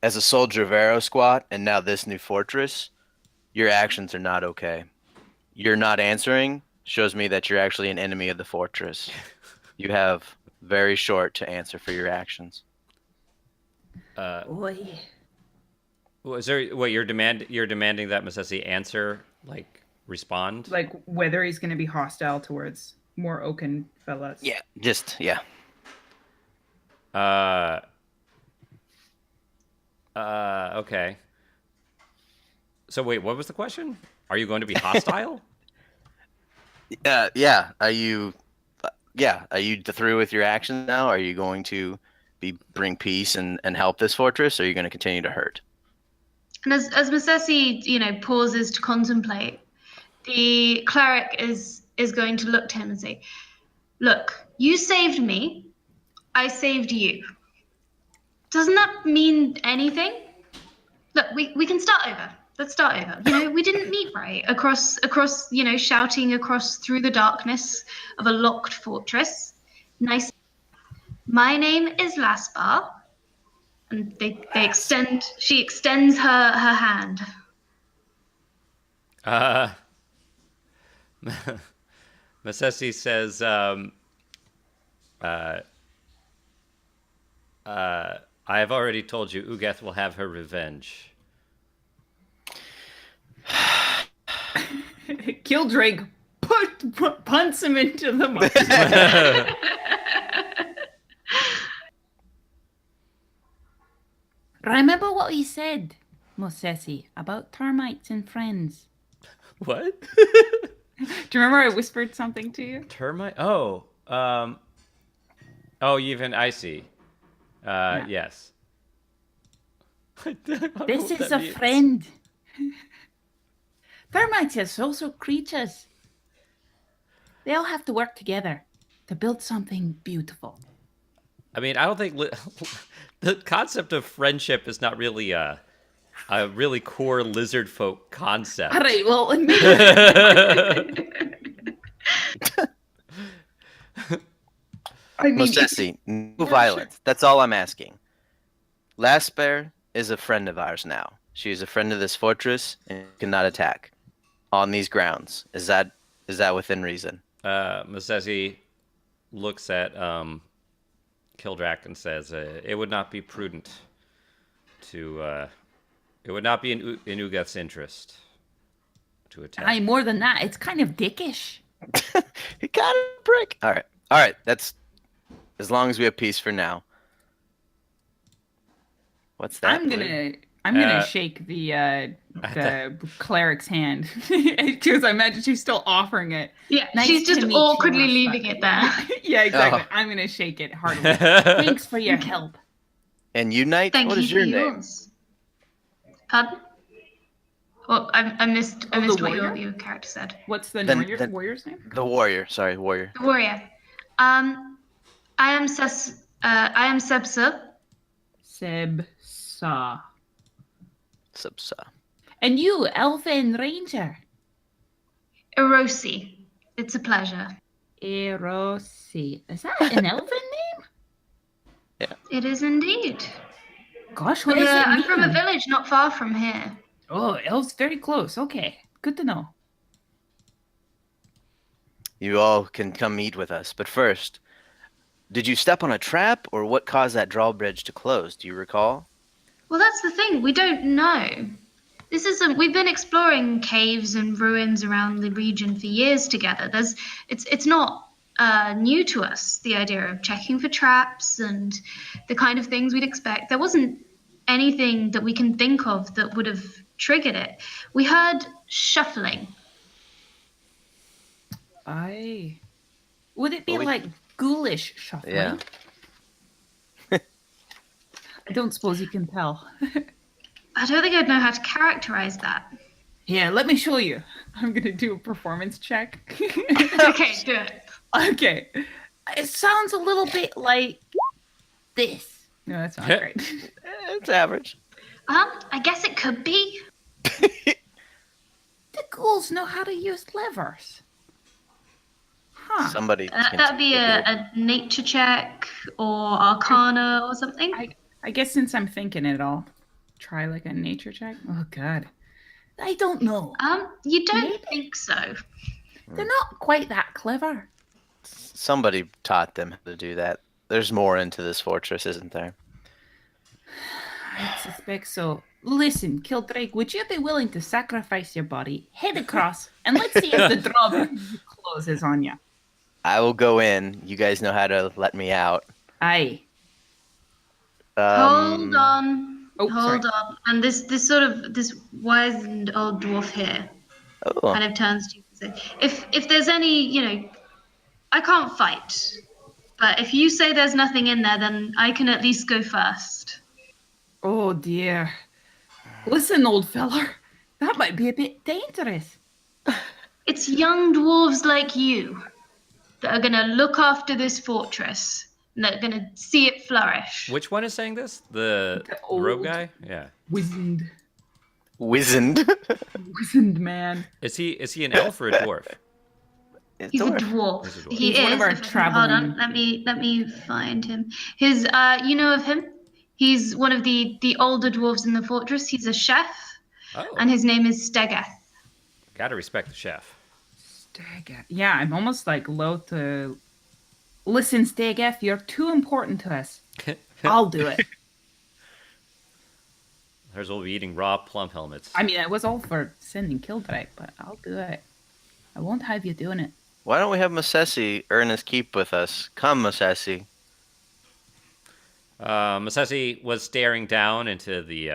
As a soldier of Arrow Squat, and now this new fortress, your actions are not okay. You're not answering shows me that you're actually an enemy of the fortress. You have very short to answer for your actions. Boy. Was there what you're demanding that Masesi answer, like respond? Like whether he's going to be hostile towards more Oaken fellas. Yeah. Okay. So wait, what was the question? Are you going to be hostile? Yeah. Are you through with your actions now? Are you going to bring peace and help this fortress, or are you going to continue to hurt? And as Masesi, pauses to contemplate, the cleric is going to look to him and say, "Look, you saved me. I saved you. Doesn't that mean anything? Look, we can start over. Let's start over. We didn't meet right across, shouting across through the darkness of a locked fortress. Nice. My name is Lasbar." And she extends her hand. Masesi says, I have already told you Ugeth will have her revenge. Kildrake punts him into the mud. Remember what he said, Masesi, about termites and friends? What? Do you remember I whispered something to you? Termite? I see. Yeah. Yes. This is a friend. Termites are social creatures. They all have to work together to build something beautiful. I mean, I don't think the concept of friendship is not really a really core lizard folk concept. All right, well, Masesi, no violence. That's all I'm asking. Lasper is a friend of ours now. She is a friend of this fortress and cannot attack on these grounds. Is that within reason? Masesi looks at Kildrak and says, "It would not be prudent to. It would not be in Ugath's interest to attack." Aye, more than that, it's kind of dickish. He got a brick. All right. All right. That's as long as we have peace for now. What's that? I'm gonna shake the cleric's hand because I imagine she's still offering it. Yeah, Nice she's to just meet you, awkwardly Rosa. leaving it there. Yeah, exactly. Oh. I'm gonna shake it heartily. Thanks for your help. And Unite? Thank What you is for your name? yours. Pardon? Well, I missed Oh, the what warrior? your character said. What's the Then- warrior's name? The warrior. Sorry, warrior. The warrior. I am Sebsa. Seb Saw. Subsa. And you, Elfin Ranger. Erosi. It's a pleasure. Erosi. Is that an elfin name? It is indeed. Gosh, what does it mean? I'm from a village not far from here. Oh, elves very close. Okay, good to know. You all can come eat with us, but first, did you step on a trap, or what caused that drawbridge to close? Do you recall? Well, that's the thing. We don't know. We've been exploring caves and ruins around the region for years together. It's not new to us, the idea of checking for traps and the kind of things we'd expect. There wasn't anything that we can think of that would have triggered it. We heard shuffling. Would it be Well, like ghoulish shuffling? Yeah. I don't suppose you can tell. I don't think I'd know how to characterize that. Yeah, let me show you. I'm gonna do a performance check. Okay, do it. Okay. It sounds a little bit like this. No, that's not great. It's average. I guess it could be. The ghouls know how to use levers. Huh. Somebody. That'd be a nature check or arcana or something. I guess since I'm thinking it, I'll try like a nature check. Oh god. I don't know. You don't Maybe. think so. They're not quite that clever. Somebody taught them how to do that. There's more into this fortress, isn't there? I suspect so. Listen, Kildrake, would you be willing to sacrifice your body, head across, and let's see if the drawbridge closes on you? I will go in. You guys know how to let me out. Aye. Hold on. Oh, Hold sorry. on. And this wizened old dwarf here Oh, kind of turns to you and says, if there's any, I can't fight. But if you say there's nothing in there, then I can at least go first. Oh dear. Listen, old feller, that might be a bit dangerous. It's young dwarves like you that are going to look after this fortress and that are going to see it flourish. Which one is saying this? The old- rogue guy? Yeah. Wizened wizened. man. Is he an elf or a dwarf? It's He's a dwarf. dwarf. He's a dwarf. He He's is. one of our Hold traveling- on. Let me find him. His you know of him? He's one of the older dwarves in the fortress. He's a chef, Oh, and his name is Stegeth. gotta respect the chef. Stegeth. Yeah, I'm almost like loath to. Listen, Stegeth, you're too important to us. I'll do it. There's we'll be eating raw plum helmets. I mean, it was all for sending Kildrake, but I'll do it. I won't have you doing it. Why don't we have Masesi earn his keep with us? Come, Masesi. Masesi was staring down into the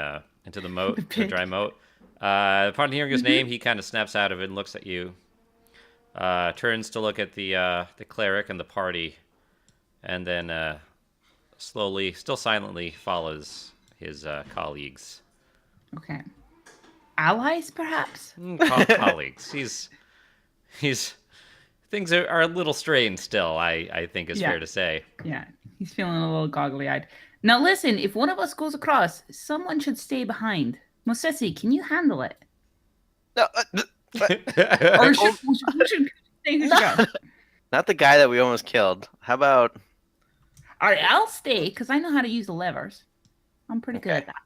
moat, The the pit. dry moat. Upon hearing his name, he kind of snaps out of it and looks at you. Turns to look at the cleric and the party, and then slowly, still silently, follows his colleagues. Okay. Allies, perhaps? Colleagues. He's things are a little strained still. I think is Yeah. fair to say. Yeah, he's feeling a little goggly-eyed. Now listen, if one of us goes across, someone should stay behind. Mosesi, can you handle it? No, Or who should stay? Who should go? not the guy that we almost killed. How about? All right, I'll stay because I know how to use the levers. I'm pretty good Okay. at that.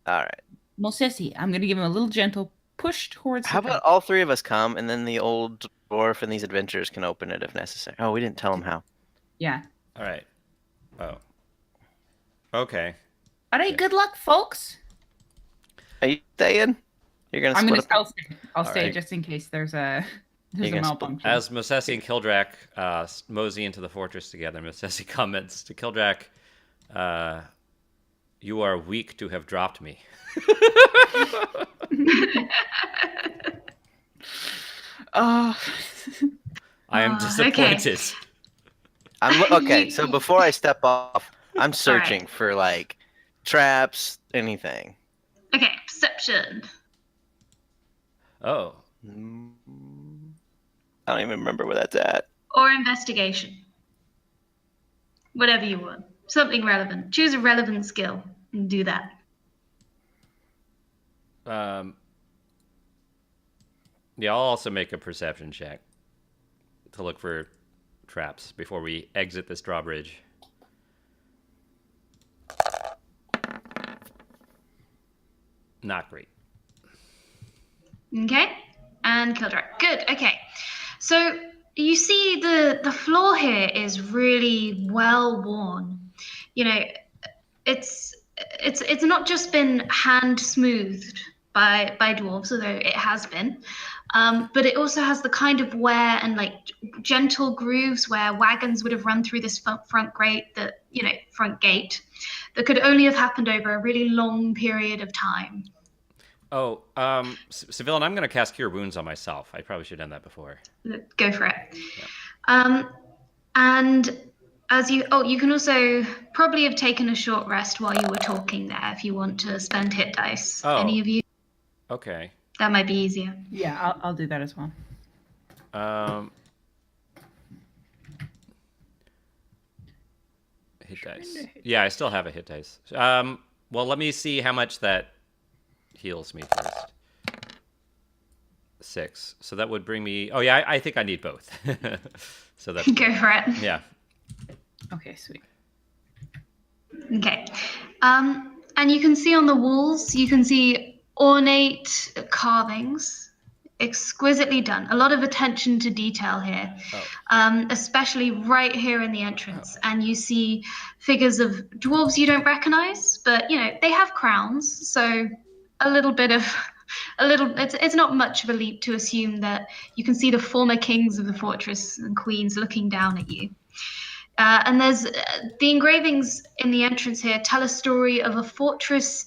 All right. Mosesi, I'm going to give him a little gentle push towards How the about trap. all three of us come, and then the old dwarf and these adventurers can open it if necessary. Oh, we didn't tell them how. Yeah. All right. Oh. Okay. All right, good luck, folks. Are you staying? You're gonna I'm split gonna. up. I'll All stay right. just in case there's a You're gonna split. malfunction. As Mosesi and Kildrak mosey into the fortress together, Mosesi comments to Kildrak, "You are weak to have dropped me." Oh. I am Okay. disappointed. Okay. So before I step off, I'm searching Alright. for like traps, anything. Okay, perception. Oh. Mm, I don't even remember where that's at. Or investigation. Whatever you want. Something relevant. Choose a relevant skill and do that. Yeah, I'll also make a perception check to look for traps before we exit this drawbridge. Not great. Okay? And Kildrak. Good, okay. So you see the floor here is really well worn. You know, it's not just been hand smoothed by dwarves, although it has been, but it also has the kind of wear and like gentle grooves where wagons would have run through this front gate that could only have happened over a really long period of time. Oh, Civilian, I'm going to cast Cure Wounds on myself. I probably should have done that before. Go for it. And you can also probably have taken a short rest while you were talking there if you want to spend hit dice. Oh. Any of you? Okay. That might be easier. Yeah, I'll do that as well. Hit dice. Yeah, I still have a hit dice. Well, let me see how much that heals me first. 6. So that would bring me. Oh yeah, I think I need both. So that's Go for it. yeah. Okay, sweet. Okay. And you can see on the walls, you can see ornate carvings, exquisitely done. A lot of attention to detail here, especially right here in the entrance. And you see figures of dwarves you don't recognize, but you know they have crowns, so it's not much of a leap to assume that you can see the former kings of the fortress and queens looking down at you. And there's the engravings in the entrance here tell a story of a fortress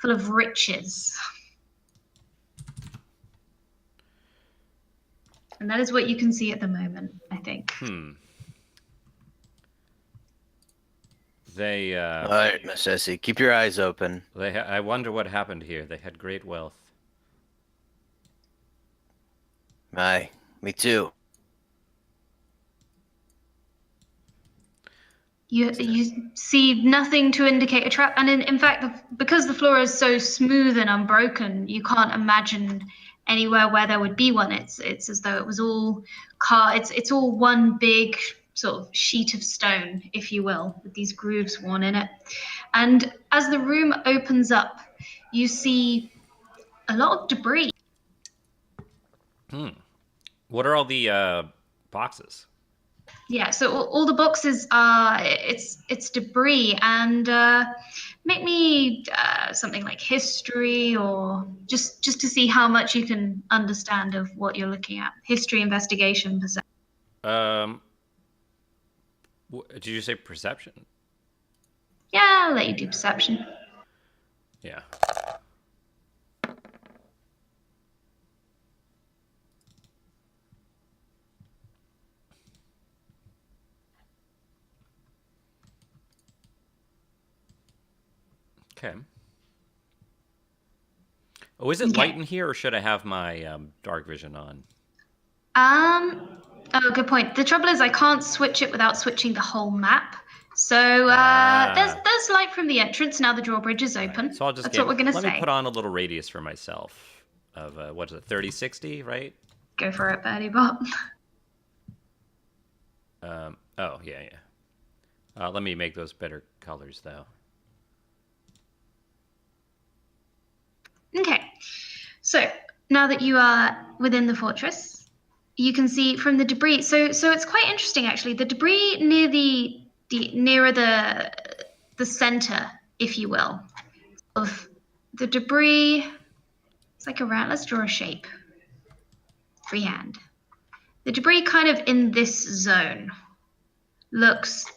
full of riches. And that is what you can see at the moment, I think. They All right, Miss Essie, keep your eyes open. I wonder what happened here. They had great wealth. Aye, me too. You see nothing to indicate a trap, and in fact, because the floor is so smooth and unbroken, you can't imagine anywhere where there would be one. It's as though it was all it's all one big sort of sheet of stone, if you will, with these grooves worn in it. And as the room opens up, you see a lot of debris. What are all the boxes? Yeah, so all the boxes are it's debris, and make me something like history, or just to see how much you can understand of what you're looking at. History, investigation, perception. Did you say perception? Yeah, I'll let you do perception. Yeah. Okay. Oh, is it light in here, or should I have my dark vision on? Oh, good point. The trouble is I can't switch it without switching the whole map. So there's light from the entrance now. The drawbridge is open. Right. So I'll just That's what we're gonna let say. me put on a little radius for myself of what is it, 30-60, right? Go for it, Birdie Bot. Oh yeah. Let me make those better colors though. So now that you are within the fortress, you can see from the debris. So it's quite interesting actually. The debris near nearer the center, if you will, of the debris. It's like around. Let's draw a shape. Freehand. The debris kind of in this zone looks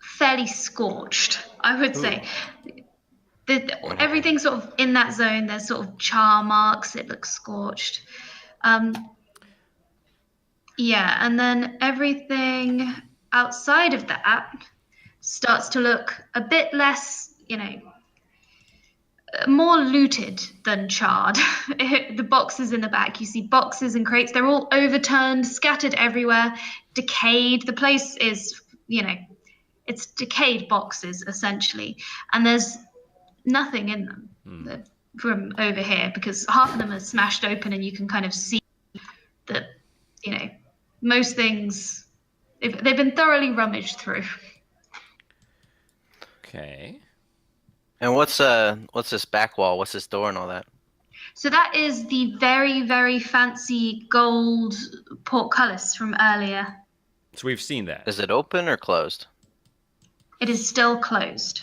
fairly scorched, I would say. Everything sort of in that zone, there's sort of char marks. It looks scorched. Yeah, and then everything outside of that starts to look a bit less, more looted than charred. The boxes in the back, you see boxes and crates, they're all overturned, scattered everywhere, decayed. The place is, it's decayed boxes essentially, and there's nothing in them from over here because half of them are smashed open and you can kind of see that, most things, they've been thoroughly rummaged through. Okay. And what's this back wall? What's this door and all that? So that is the very, very fancy gold portcullis from earlier. So we've seen that. Is it open or closed? It is still closed.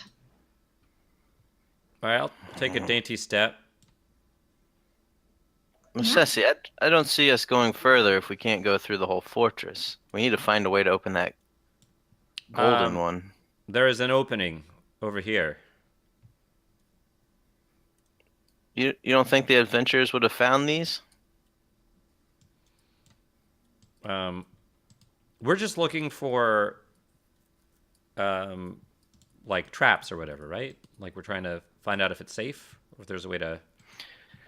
All right, I'll take a dainty step. Ceci, I don't see us going further if we can't go through the whole fortress. We need to find a way to open that golden one. There is an opening over here. You don't think the adventurers would have found these? We're just looking for, like traps or whatever, right? Like we're trying to find out if it's safe, or if there's a way to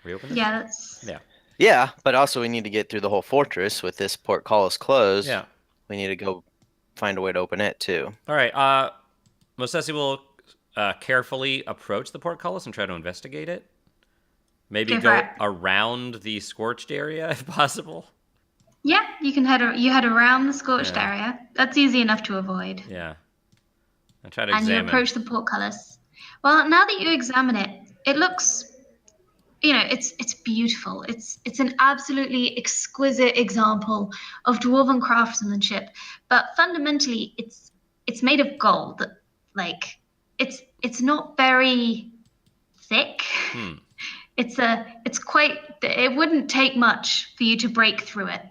reopen this. Yeah, that's. Yeah. Yeah, but also we need to get through the whole fortress with this portcullis closed. Yeah. We need to go find a way to open it too. All right. Mosesi will carefully approach the portcullis and try to investigate it. Maybe go around the scorched area if possible. Yeah, you can head around the scorched area. That's easy enough to avoid. Yeah. I try to and examine. You approach the portcullis. Well, now that you examine it, it looks, it's beautiful. It's an absolutely exquisite example of dwarven craftsmanship. But fundamentally, it's made of gold. Like it's not very thick. It wouldn't take much for you to break through it.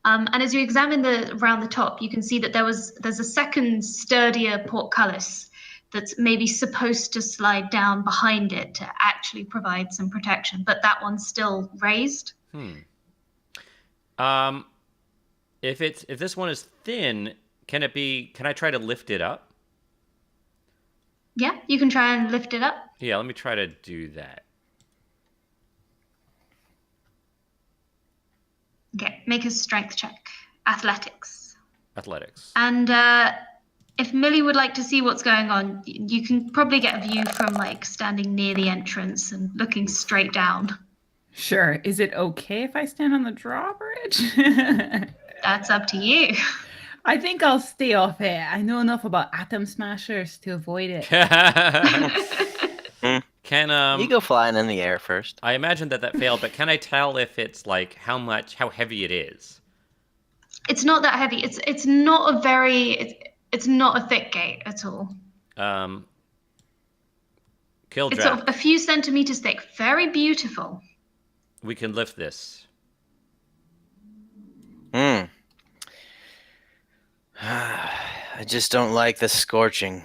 And as you examine around the top, you can see that there's a second sturdier portcullis that's maybe supposed to slide down behind it to actually provide some protection, but that one's still raised. If this one is thin, can I try to lift it up? Yeah, you can try and lift it up. Yeah, let me try to do that. Okay, make a strength check. Athletics. And if Millie would like to see what's going on, you can probably get a view from like standing near the entrance and looking straight down. Sure. Is it okay if I stand on the drawbridge? That's up to you. I think I'll stay off it. I know enough about atom smashers to avoid it. Can you go flying in the air first? I imagine that failed, but can I tell if it's like how heavy it is? It's not that heavy. It's not a very it's not a thick gate at all. Kill It's draft. sort of a few centimeters thick. Very beautiful. We can lift this. I just don't like the scorching.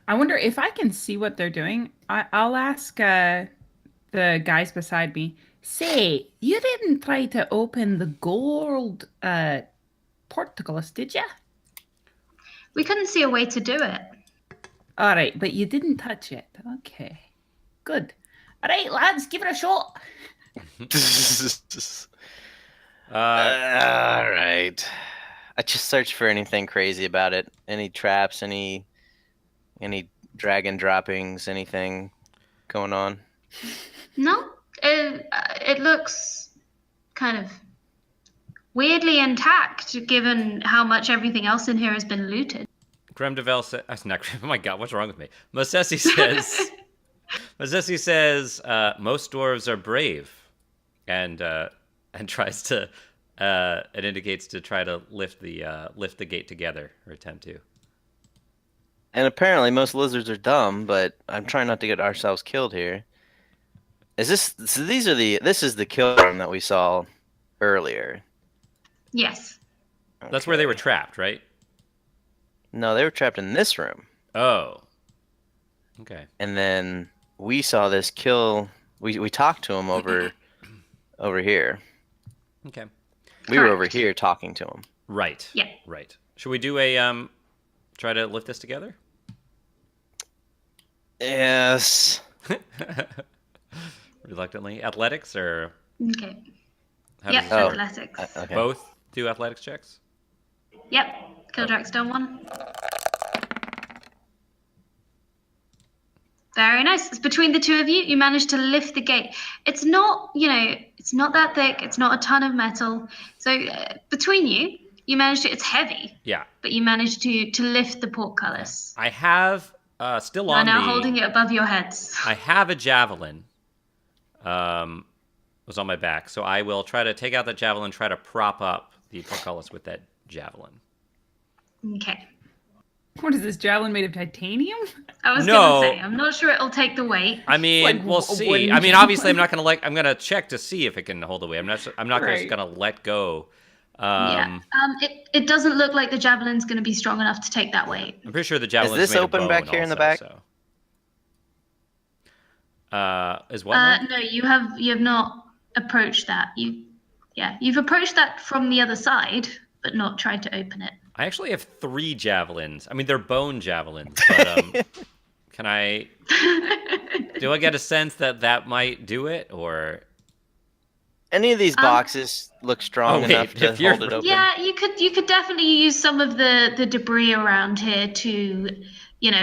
I wonder if I can see what they're doing. I'll ask the guys beside me. Say, you didn't try to open the gold portcullis, did you? We couldn't see a way to do it. All right, but you didn't touch it. Okay, good. All right, lads, give it a shot. All right. I just searched for anything crazy about it. Any traps, any dragon droppings, anything going on? No, it looks kind of weirdly intact given how much everything else in here has been looted. Gremdevel says, oh my god, what's wrong with me? Mosesi says, Mazessi says most dwarves are brave, and tries to it indicates to try to lift the gate together or attempt to. And apparently most lizards are dumb, but I'm trying not to get ourselves killed here. Is this so this is the kill room that we saw earlier. Yes. That's where they were Okay. trapped, right? No, they were trapped in this room. Oh. Okay. And then we saw this kill. We talked to him over here. Okay. We were over Correct. here talking to him. Right. Yeah. Right. Should we do a try to lift this together? Yes. Reluctantly. Athletics or Okay. how Yep. does this work? Athletics. Okay. Both do athletics checks? Yep. Kildrak's done one. Very nice. It's between the two of you. You managed to lift the gate. It's not, it's not that thick. It's not a ton of metal. So between you, you managed to. It's heavy, Yeah. but you managed to lift the portcullis. I have still You are on now me. holding it above your heads. I have a javelin. Was on my back, so I will try to take out that javelin, try to prop up the portcullis with that javelin. Okay. What is this javelin made of titanium? I was No. gonna say, I'm not sure it'll take the weight. I mean, Like we'll a see. wooden I mean, obviously, I'm javelin. not gonna I'm gonna check to see if it can hold the weight. I'm not just Right. gonna let go. Yeah. It doesn't look like the javelin's gonna be strong enough to take that weight. I'm pretty sure the javelin this made of open bone back here in the also, back? so. Is what? now? No, you have not approached that. You've approached that from the other side, but not tried to open it. I actually have 3 javelins. I mean, they're bone javelins, but can I? Do I get a sense that might do it, or? Any of these boxes look strong Oh, wait, enough to if you're- hold it open? Yeah, you could definitely use some of the debris around here to,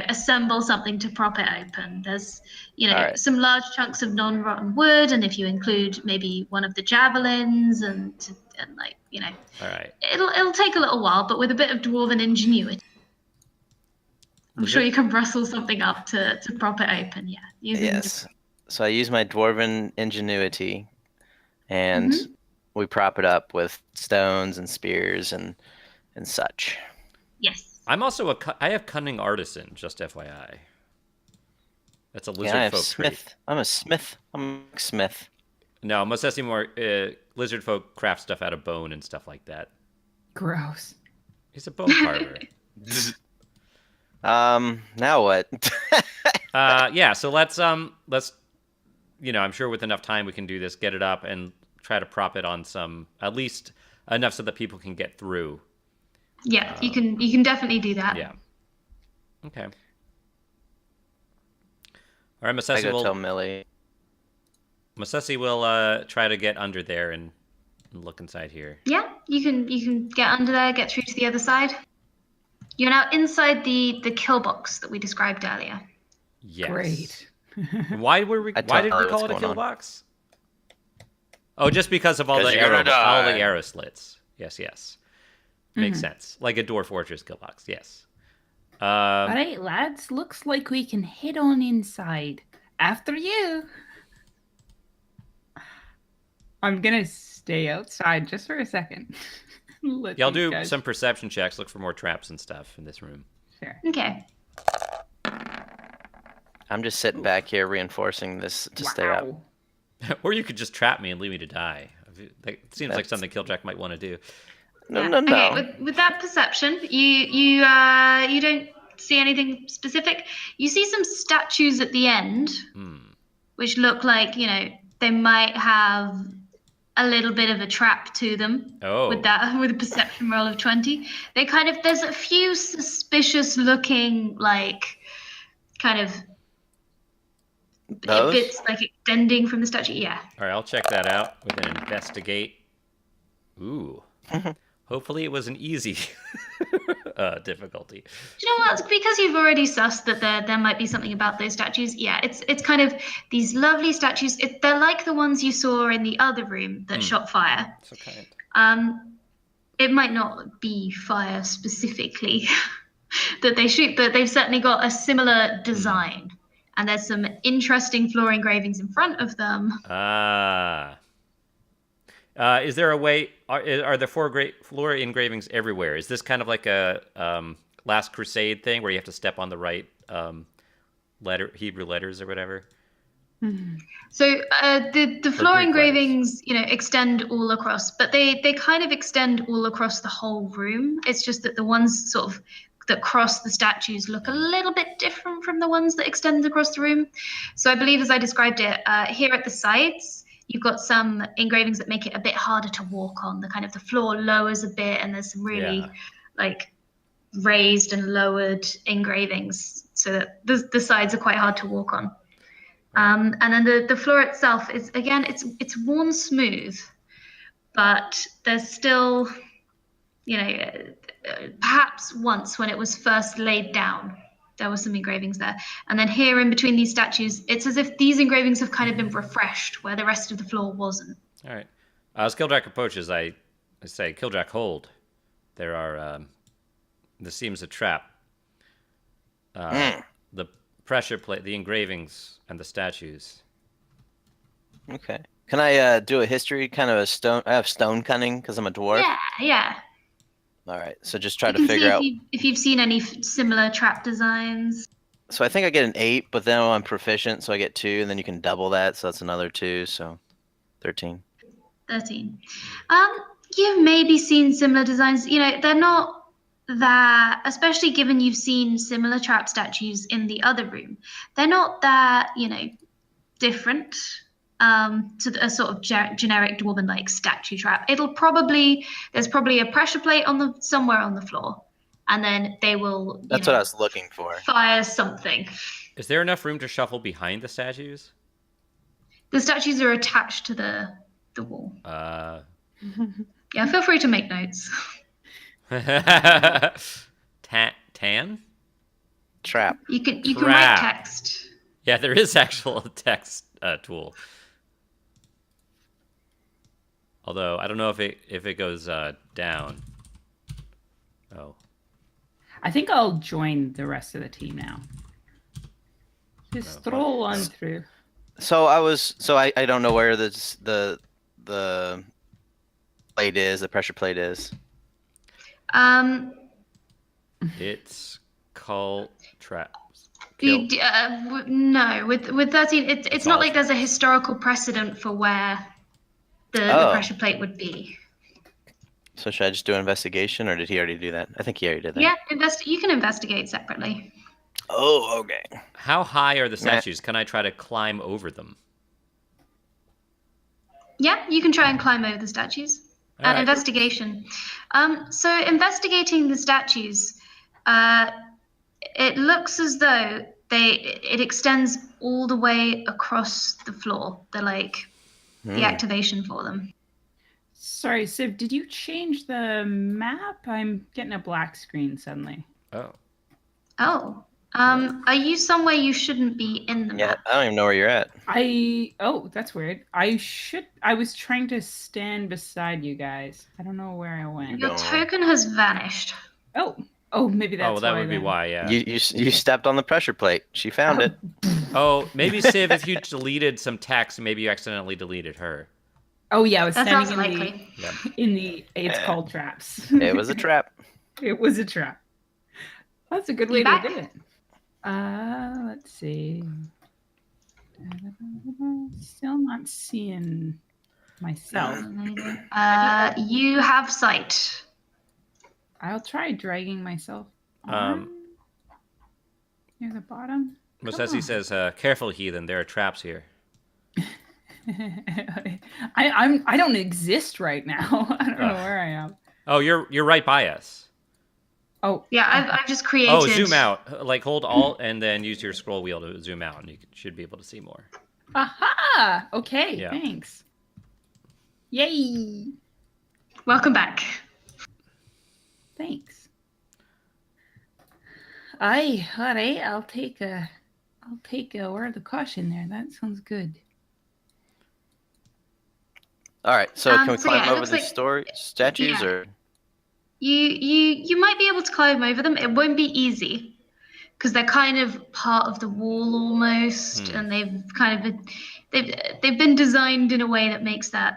assemble something to prop it open. There's, Alright. some large chunks of non-rotten wood, and if you include maybe one of the javelins and like, All right. it'll take a little while, but with a bit of dwarven ingenuity, I'm sure you can rustle something up to prop it open. Yeah. Yes. So I use my dwarven ingenuity, and we prop it up with stones and spears and such. Yes. I'm also I have cunning artisan, just FYI. That's a Yeah, I lizard have folk trait. smith. I'm a smith. I'm a smith. No, Mosesi more lizard folk craft stuff out of bone and stuff like that. Gross. He's a bone carver. Now what? Yeah, so let's I'm sure with enough time we can do this, get it up and try to prop it on some, at least enough so that people can get through. Yeah, you can definitely do that. Yeah. Okay. All right, I go tell Millie. Masesi will try to get under there and look inside here. Yeah, you can get under there, get through to the other side. You're now inside the kill box that we described earlier. Yes. Great. Why did we I call tell her it what's a going kill on. box? Oh, just because of all 'Cause the you're gonna die. arrow slits. Yes. Makes sense. Like a Dwarf Fortress kill box. Yes. All right, lads. Looks like we can head on inside. After you. I'm gonna stay outside just for a second. Let Yeah, I'll these do guys- some perception checks. Look for more traps and stuff in this room. Sure. Okay. I'm just sitting back here reinforcing this to stay up. Wow. Or you could just trap me and leave me to die. It seems like That's- something Killjack might want to do. No, Yeah. no, no. Okay, with that perception, you don't see anything specific. You see some statues at the end, which look like they might have a little bit of a trap to them. Oh. With a perception roll of 20, there's a few suspicious looking kind of Those? bits extending from the statue. Yeah. All right, I'll check that out with an investigate. Ooh. Hopefully it was an easy difficulty. Do you know what? Because you've already sussed that there might be something about those statues. Yeah, it's kind of these lovely statues. They're like the ones you saw in the other room that shot fire. So kind. It might not be fire specifically that they shoot, but they've certainly got a similar design. and there's some interesting floor engravings in front of them. Is there a way? Are there floor engravings everywhere? Is this kind of like a Last Crusade thing where you have to step on the right Hebrew letters or whatever? So the floor Greek engravings, extend all across, but they kind of extend all across the whole room. It's just that the ones sort of that cross the statues look a little bit different from the ones that extend across the room. So I believe, as I described it, here at the sides, you've got some engravings that make it a bit harder to walk on. The floor lowers a bit, and there's some really like raised and lowered engravings, so that the sides are quite hard to walk on. And then the floor itself is, again, it's worn smooth, but there's still, perhaps once when it was first laid down, there were some engravings there. And then here in between these statues, it's as if these engravings have kind of been refreshed where the rest of the floor wasn't. All right. As Kildrak approaches, I say, Kildrak, hold. There are, this seems a trap. The pressure plate, the engravings, and the statues. Okay. Can I do a history, kind of a stone? I have stone cunning because I'm a dwarf. Yeah. All right. So just try You to can figure out. see if you've seen any similar trap designs. So I think I get an 8, but then I'm proficient, so I get 2, and then you can double that, so that's another 2, so 13. 13. You've maybe seen similar designs. They're not that, especially given you've seen similar trap statues in the other room, they're not that, different to a sort of generic dwarven-like statue trap. There's probably a pressure plate somewhere on the floor, and then they will, That's what I was looking for. Fire something. Is there enough room to shuffle behind the statues? The statues are attached to the wall. Yeah, feel free to make notes. Tan? Trap. You can write text. Yeah, there is actual text tool. Although I don't know if it goes down. Oh. I think I'll join the rest of the team now. Just stroll on through. So I don't know where the plate is, the pressure plate is. It's called traps. No, with 13, it's not like there's a historical precedent for where the pressure plate would be. So should I just do an investigation, or did he already do that? I think he already did that. Yeah, you can investigate separately. Oh, okay. How high are the statues? Can I try to climb over them? Yeah, you can try and climb over the statues. All right. Investigation. So investigating the statues, it looks as though it extends all the way across the floor. The activation for them. Sorry, Civ, did you change the map? I'm getting a black screen suddenly. Oh. Are you somewhere you shouldn't be in the map? I don't even know where you're at. That's weird. I was trying to stand beside you guys. I don't know where I went. Your token has vanished. Oh, maybe that's why. Oh, that would be why, yeah. You stepped on the pressure plate. She found it. Oh, maybe Civ, if you deleted some text, maybe you accidentally deleted her. Oh yeah, I was That sounds standing likely. in the it's called traps. It was a trap. It was a trap. That's a good way to do it. Let's see. Still not seeing myself. You have sight. I'll try dragging myself on near the bottom. Mosesi says, careful, heathen, there are traps here. I don't exist right now. I don't know where I am. Oh, you're right by us. Oh. Yeah, I've just created... Oh, zoom out. Hold Alt and then use your scroll wheel to zoom out, and you should be able to see more. Aha! Okay, thanks. Yay! Welcome back. Thanks. Aye, all right. I'll take a word of caution there. That sounds good. All right. So can we climb over the statues, or? You might be able to climb over them. It won't be easy, because they're kind of part of the wall almost, and they've kind of they've been designed in a way that makes that,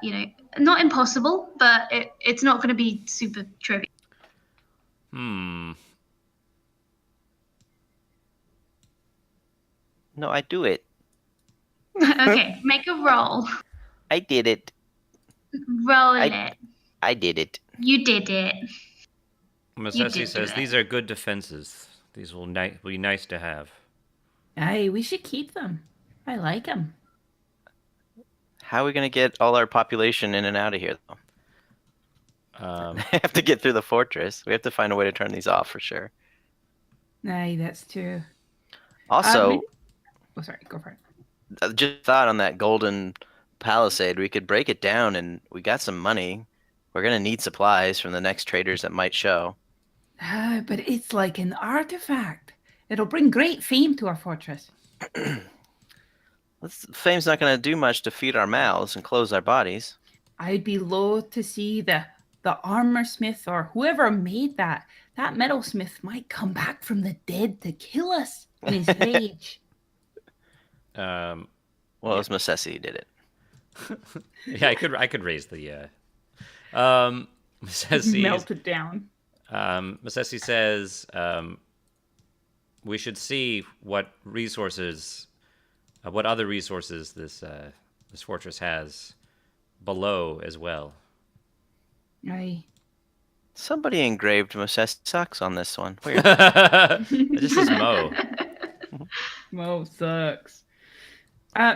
not impossible, but it's not going to be super trivial. Hmm. No, I do it. Okay, make a roll. I did it. Roll I it. I did it. You did it. Masesi did says do it. these are good defenses. These will be nice to have. Aye, we should keep them. I like them. How are we gonna get all our population in and out of here, though? We have to get through the fortress. We have to find a way to turn these off for sure. Aye, that's true. Also, Oh, sorry, go for it. I just thought on that golden palisade, we could break it down, and we got some money. We're gonna need supplies from the next traders that might show. But it's like an artifact. It'll bring great fame to our fortress. Fame's not gonna do much to feed our mouths and clothe our bodies. I'd be loath to see the armor smith or whoever made that. That metalsmith might come back from the dead to kill us in his rage. Well, it was Masesi who did it. Yeah, I could raise the Masesi Melted down. Masesi says we should see what resources, what other resources this fortress has below as well. Aye. Somebody engraved Masesi sucks on this one. Weird. This is Mo. Mo sucks.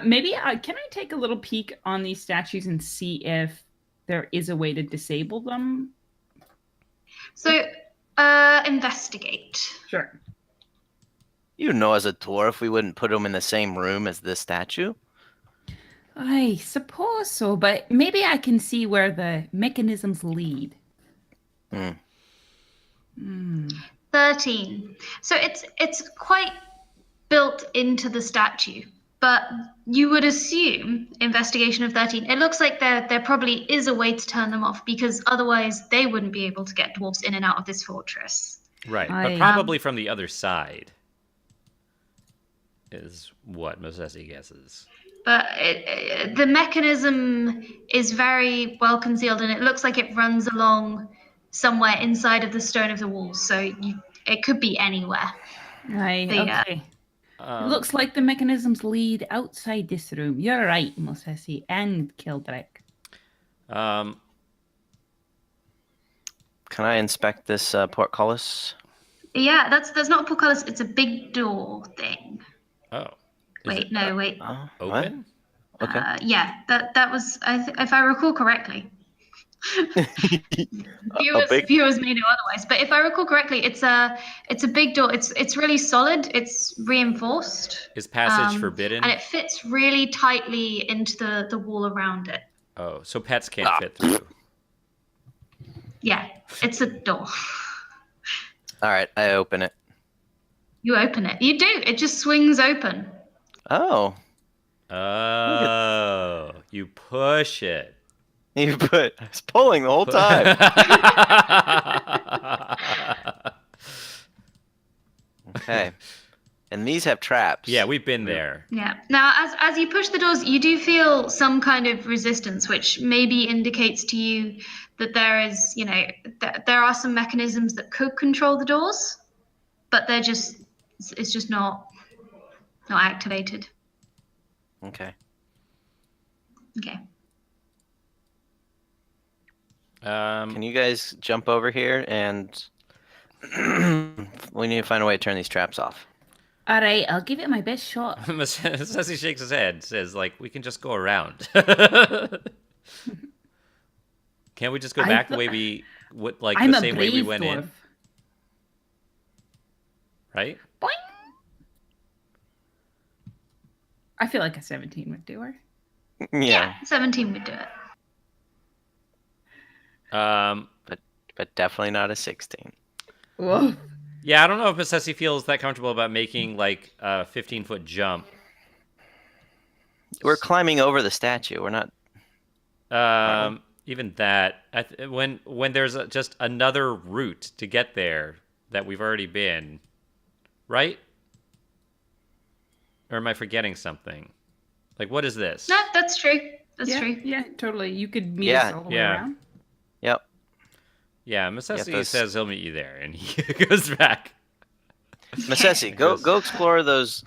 Maybe can I take a little peek on these statues and see if there is a way to disable them? So, investigate. Sure. You know, as a dwarf, we wouldn't put him in the same room as this statue. I suppose so, but maybe I can see where the mechanisms lead. 13. So it's quite built into the statue, but you would assume investigation of 13. It looks like there probably is a way to turn them off, because otherwise they wouldn't be able to get dwarves in and out of this fortress. Right, but I- probably from the other side is what Masesi guesses. But the mechanism is very well concealed, and it looks like it runs along somewhere inside of the stone of the walls. So it could be anywhere. Aye, okay. It looks like the mechanisms lead outside this room. You're right, Mosesi and Kildrick. Can I inspect this portcullis? Yeah, that's not a portcullis. It's a big door thing. Oh. Wait. Open? Okay. Yeah, that was, if I recall correctly. Viewers may know otherwise, but if I recall correctly, it's a big door. It's really solid. It's reinforced. Is passage forbidden? And it fits really tightly into the wall around it. Oh, so pets can't fit through. Yeah, it's a door. All right, I open it. You open it. You do. It just swings open. Oh, Oh, you push it. you put. I was pulling the whole time. Okay, and these have traps. Yeah, we've been there. Yeah. Now, as you push the doors, you do feel some kind of resistance, which maybe indicates to you that there is, there are some mechanisms that could control the doors, but it's just not activated. Okay. Okay. Can you guys jump over here and we need to find a way to turn these traps off. All right, I'll give it my best shot. Sassy shakes his head, says, we can just go around. Can't we just go back the way we, I'm the a same way we brave went dwarf. in? Right? Boing! I feel like a 17 would do her. Yeah. 17 would do it. But definitely not a 16. Whoa. Yeah, I don't know if Masesi feels that comfortable about making a 15-foot jump. We're climbing over the statue. We're not. Even that, when there's just another route to get there that we've already been, right? Or am I forgetting something? Like, what is this? No, that's true. That's yeah, true. yeah, totally. You could meet Yeah, us all the way yeah. around. Yep. Yeah, Yeah, Masesi those- says he'll meet you there, and he goes back. Masesi, go explore those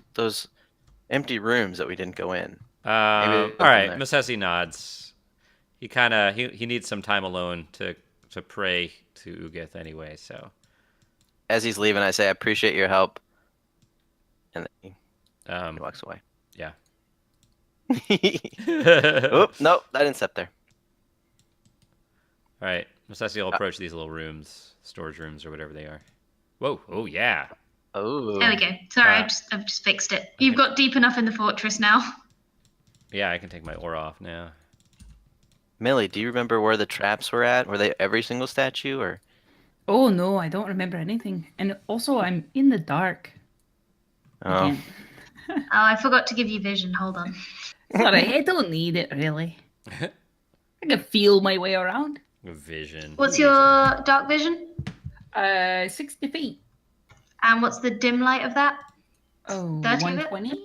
empty rooms that we didn't go in. All from right, there. Masesi nods. He needs some time alone to pray to Ugith anyway. So As he's leaving, I say, I appreciate your help. And then he walks away. yeah. Oop, nope, I didn't step there. All right, Masesi will approach these little rooms, storage rooms or whatever they are. Whoa! Oh yeah. Oh. There we go. Sorry, I've just fixed it. You've got deep enough in the fortress now. Yeah, I can take my aura off now. Millie, do you remember where the traps were at? Were they every single statue, or? Oh no, I don't remember anything. And also, I'm in the dark. Oh. Again. Oh, I forgot to give you vision. Hold on. Sorry, I don't need it really. I can feel my way around. Vision. What's your dark vision? 60 feet. And what's the dim light of that? Oh, 30 of it? 120?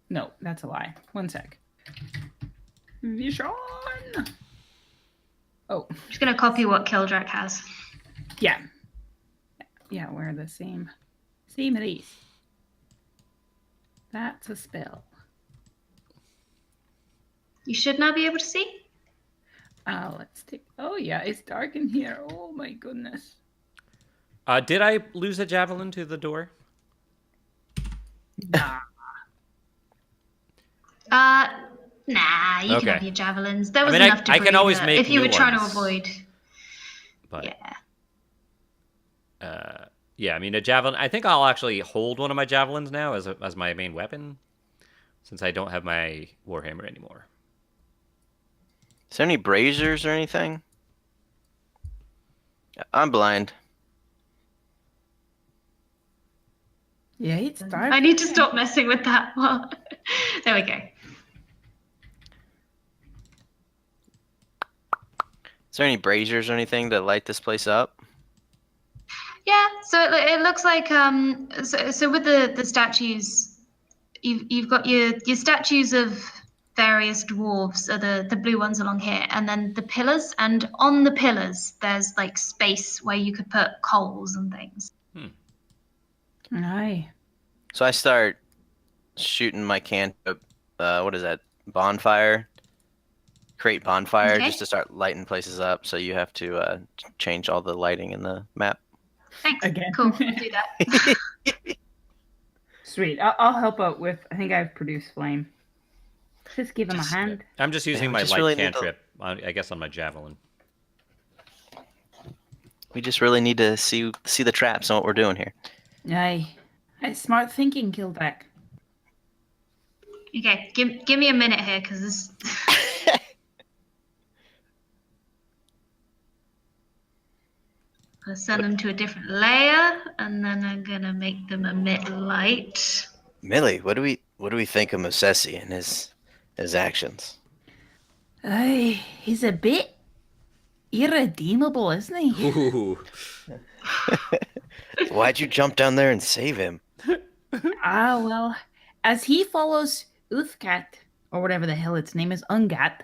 No, that's a lie. One sec. Vision! Oh, I'm just gonna copy what Kildrak has. yeah. Yeah, we're the same. Same race. That's a spell. You should now be able to see. Let's take... Oh, yeah, it's dark in here. Oh, my goodness. Did I lose a javelin to the door? Nah. Nah, you can Okay. have your javelins. There was mean, I enough debris can always there make if you new were trying to ones. avoid. But Yeah. yeah, I mean a javelin. I think I'll actually hold one of my javelins now as my main weapon, since I don't have my warhammer anymore. Is there any braziers or anything? I'm blind. Yeah, it's dark. I need to stop messing with that one. There we go. Is there any braziers or anything to light this place up? Yeah, so it looks like so with the statues, you've got your statues of various dwarves, are the blue ones along here, and then the pillars, and on the pillars there's like space where you could put coals and things. Aye. So I start shooting my cantrip. What is that? Bonfire. Create bonfire Okay. just to start lighting places up. So you have to change all the lighting in the map. Thanks. Again. Cool. We'll do that. Sweet. I'll help out with... I think I've produced flame. Just give him a Just- hand. I'm just using we my just light really need to- cantrip, I guess, on my javelin. We just really need to see the traps and what we're doing here. Aye. It's smart thinking, Kildrak. Okay, give me a minute here because this. I'll send them to a different layer, and then I'm gonna make them emit light. Millie, what do we think of Musesi and his actions? Aye, he's a bit irredeemable, isn't he? Ooh. Why'd you jump down there and save him? Well, as he follows Uthkat, or whatever the hell its name is, Ungat,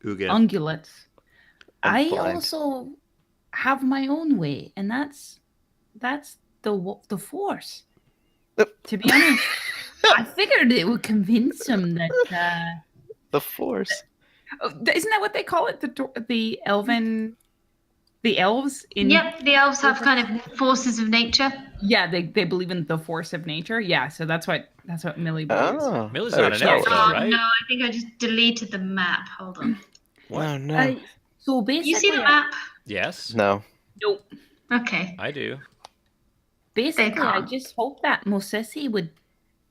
Ungulates, I blind. also have my own way, and that's the Force. To be honest, I figured it would convince him that. The Force. Isn't that what they call it? The elves in. Yep, the elves have kind of forces of nature. Yeah, they believe in the force of nature. Yeah, so that's what Millie believes. Oh, Millie's better not an Star elf, Wars. though, Oh right? no, I think I just deleted the map. Hold on. Oh no. So basically, You see the map? Yes, No. Nope. Okay. I do. Basically, I can't. just hope that Mosesi would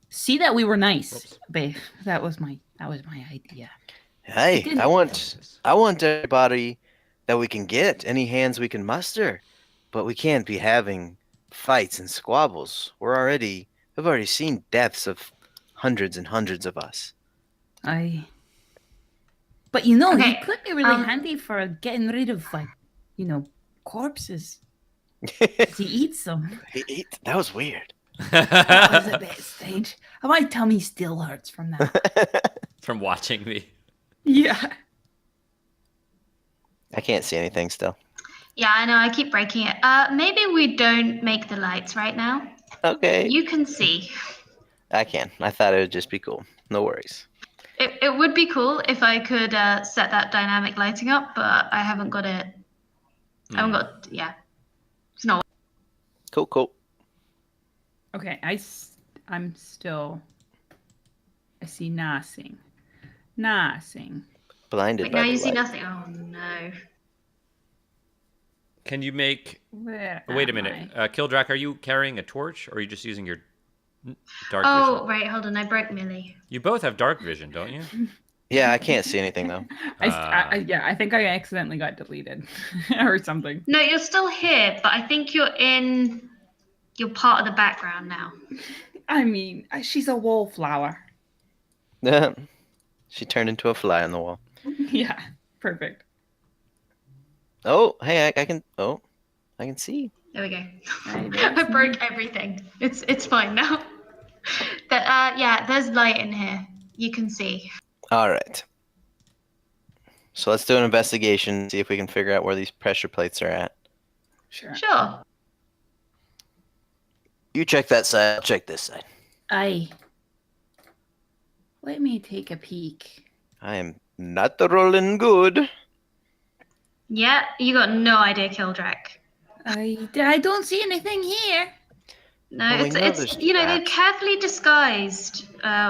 see that we were nice. Whoops. Babe, that was my idea. Hey, didn't- I want everybody that we can get, any hands we can muster, but we can't be having fights and squabbles. We've already seen deaths of hundreds and hundreds of us. But he Okay, could be really handy for getting rid of corpses. 'Cause he eats them. That was weird. That was a bit strange. My tummy still hurts from that. From watching me. Yeah. I can't see anything still. Yeah, I know. I keep breaking it. Maybe we don't make the lights right now. Okay. You can see. I can. I thought it would just be cool. No worries. It would be cool if I could set that dynamic lighting up, but I haven't got it. I haven't got. Yeah, it's not. Cool. Okay, I'm still. I see nothing. Nothing. Blinded Wait, by now the you see light. nothing. Oh no. Can you make... Where Wait a am minute. I? Kildrak, are you carrying a torch, or are you just using your dark Oh vision? right, hold on. I broke Millie. You both have dark vision, don't you? Yeah, I can't see anything though. I think I accidentally got deleted or something. No, you're still here, but I think you're in. You're part of the background now. I mean, she's a wallflower. She turned into a fly on the wall. Yeah, perfect. Oh, hey, I can. Oh, I can see. There we go. Right, I broke everything. It's fine now. Yeah, there's light in here. You can see. All right. So let's do an investigation. See if we can figure out where these pressure plates are at. Sure. Sure. You check that side. I'll check this side. Aye. Let me take a peek. I am not rolling good. Yeah, you got no idea, Kildrak. I don't see anything here. No, Well, we it's know it's there's they've traps. carefully disguised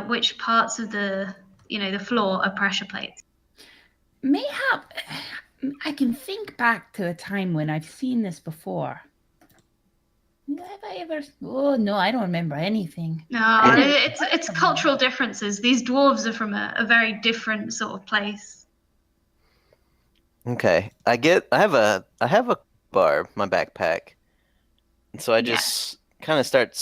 which parts of the the floor are pressure plates. Mayhap I can think back to a time when I've seen this before. Have I ever? Oh no, I don't remember anything. No, Yeah. it's cultural differences. These dwarves are from a very different sort of place. Okay. I have a bar, my backpack. And so I just kind of start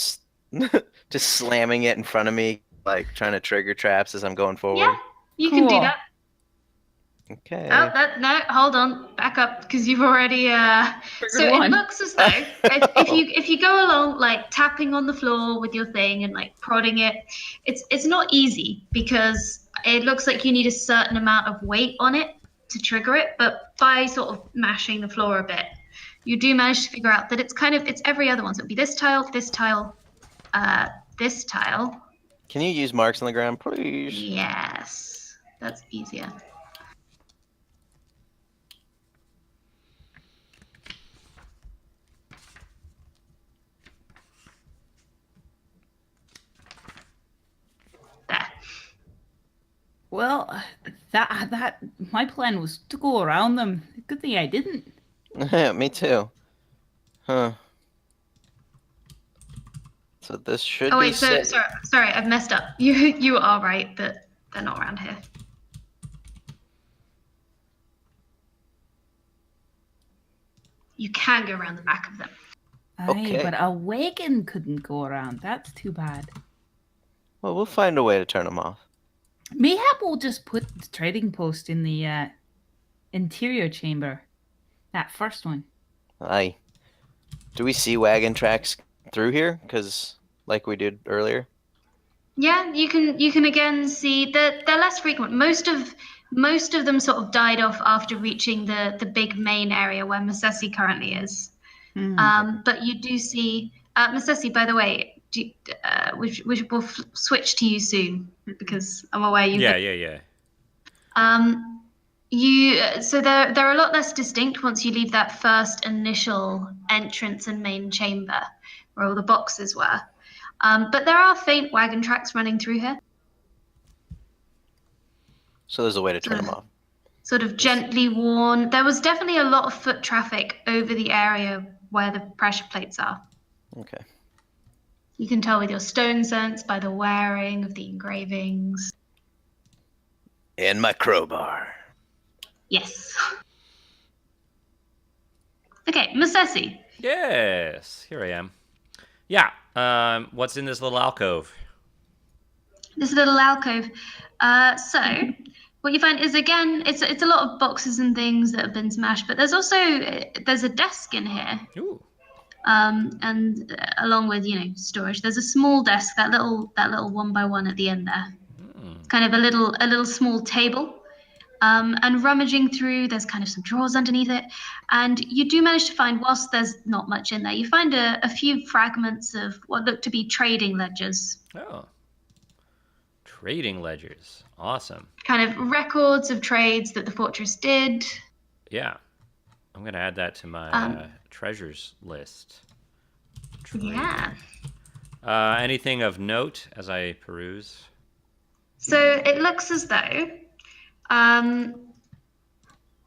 just slamming it in front of me, like trying to trigger traps as I'm going forward. Yeah, you can do Cool. that. Okay. Oh, no, hold on, back up because you've already. So it one. looks as though if you go along like tapping on the floor with your thing and like prodding it, it's not easy because it looks like you need a certain amount of weight on it to trigger it. But by sort of mashing the floor a bit, you do manage to figure out that it's every other one. So it'd be this tile, this tile, this tile. Can you use marks on the ground, please? Yes, that's easier. There. Well, that my plan was to go around them. Good thing I didn't. Me too. Huh. So this should Oh be wait, so set. sorry, I've messed up. You are right that they're not around here. You can go around the back of them. Aye, Okay. but a wagon couldn't go around. That's too bad. Well, we'll find a way to turn them off. Mayhap we'll just put the trading post in the interior chamber. That first one. Aye. Do we see wagon tracks through here? Because like we did earlier. Yeah, you can again see that they're less frequent. Most of them sort of died off after reaching the big main area where Masesi currently is. But you do see Masesi. By the way, we will switch to you soon because I'm aware you. Yeah. So they're a lot less distinct once you leave that first initial entrance and main chamber where all the boxes were. But there are faint wagon tracks running through here. So there's a way to turn them off. Sort of gently worn. There was definitely a lot of foot traffic over the area where the pressure plates are. Okay. You can tell with your stone sense by the wearing of the engravings. And my crowbar. Yes. Okay, Masesi. Yes, here I am. Yeah. What's in this little alcove? This little alcove. So what you find is again, it's a lot of boxes and things that have been smashed, but there's a desk in here. Ooh. and along with storage. There's a small desk, that little one by one at the end there. It's kind of a little small table. And rummaging through, there's kind of some drawers underneath it. And you do manage to find, whilst there's not much in there, you find a few fragments of what look to be trading ledgers. Oh. Trading ledgers. Awesome. Kind of records of trades that the fortress did. Yeah. I'm going to add that to my treasures list. Yeah. Anything of note as I peruse? So it looks as though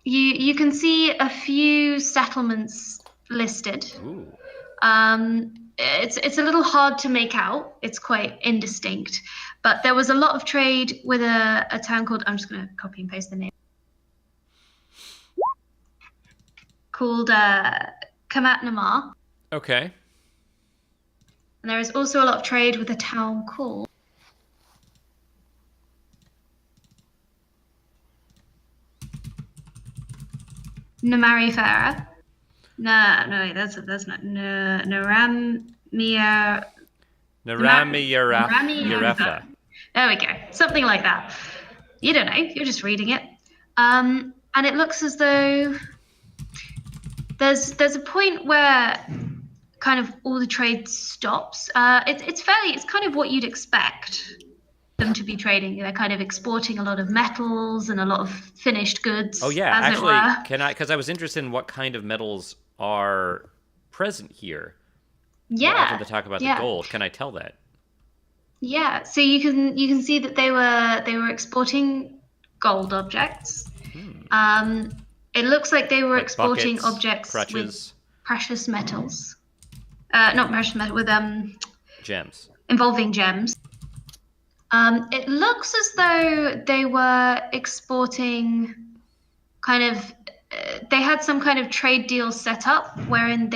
you can see a few settlements listed. Ooh. It's a little hard to make out. It's quite indistinct. But there was a lot of trade with a town called, I'm just going to copy and paste the name, called Kamat Namar. Okay. And there is also a lot of trade with a town called Namarifera. No, wait, that's not. Naramia. Naramiyarafa. There we go. Something like that. You don't know. You're just reading it. And it looks as though there's a point where kind of all the trade stops. It's kind of what you'd expect them to be trading. They're kind of exporting a lot of metals and a lot of finished goods. Oh yeah, as actually, it were. because I was interested in what kind of metals are present here. Yeah. I wanted to talk about the gold. Can I tell that? Yeah, so you can see that they were exporting gold objects. It looks like they were Like exporting buckets, objects crutches, with precious metals. Not precious metal, with gems. involving gems. It looks as though they were exporting kind of they had some kind of trade deal set up wherein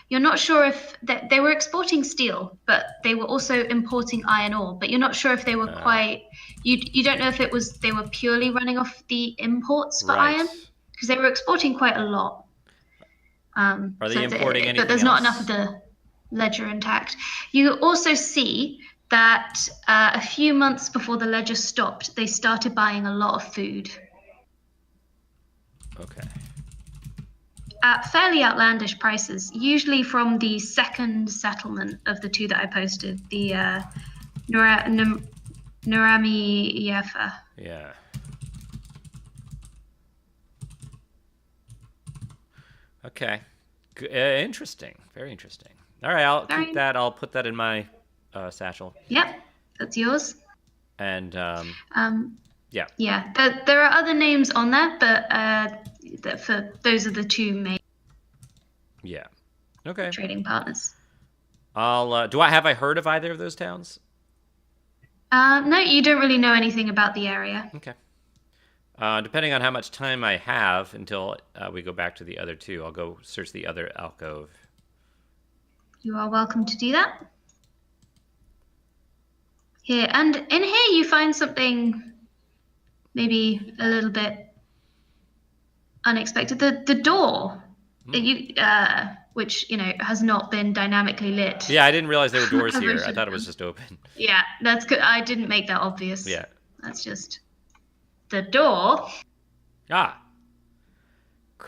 you're not sure if they were exporting steel, but they were also importing iron ore, but you're not sure if they were you don't know if they were purely running off the imports for iron, because they were exporting quite a lot. Are they importing anything but there's else? not enough of the ledger intact. You also see that a few months before the ledger stopped, they started buying a lot of food. Okay. At fairly outlandish prices, usually from the second settlement of the two that I posted, the Narami Yefa. Yeah. Okay. Interesting. Very interesting. All right, I'll keep that. I'll put that in my satchel. Yep, that's yours. And yeah. Yeah, there are other names on there, but those are the two main. Yeah. Okay. Trading partners. Have I heard of either of those towns? No, you don't really know anything about the area. Okay. Depending on how much time I have until we go back to the other two, I'll go search the other alcove. You are welcome to do that. Here, and in here you find something maybe a little bit unexpected. The door, which has not been dynamically lit. Yeah, I didn't realize there were doors here. I thought it was just open. Yeah, that's good. I didn't make that obvious. Yeah. That's just the door.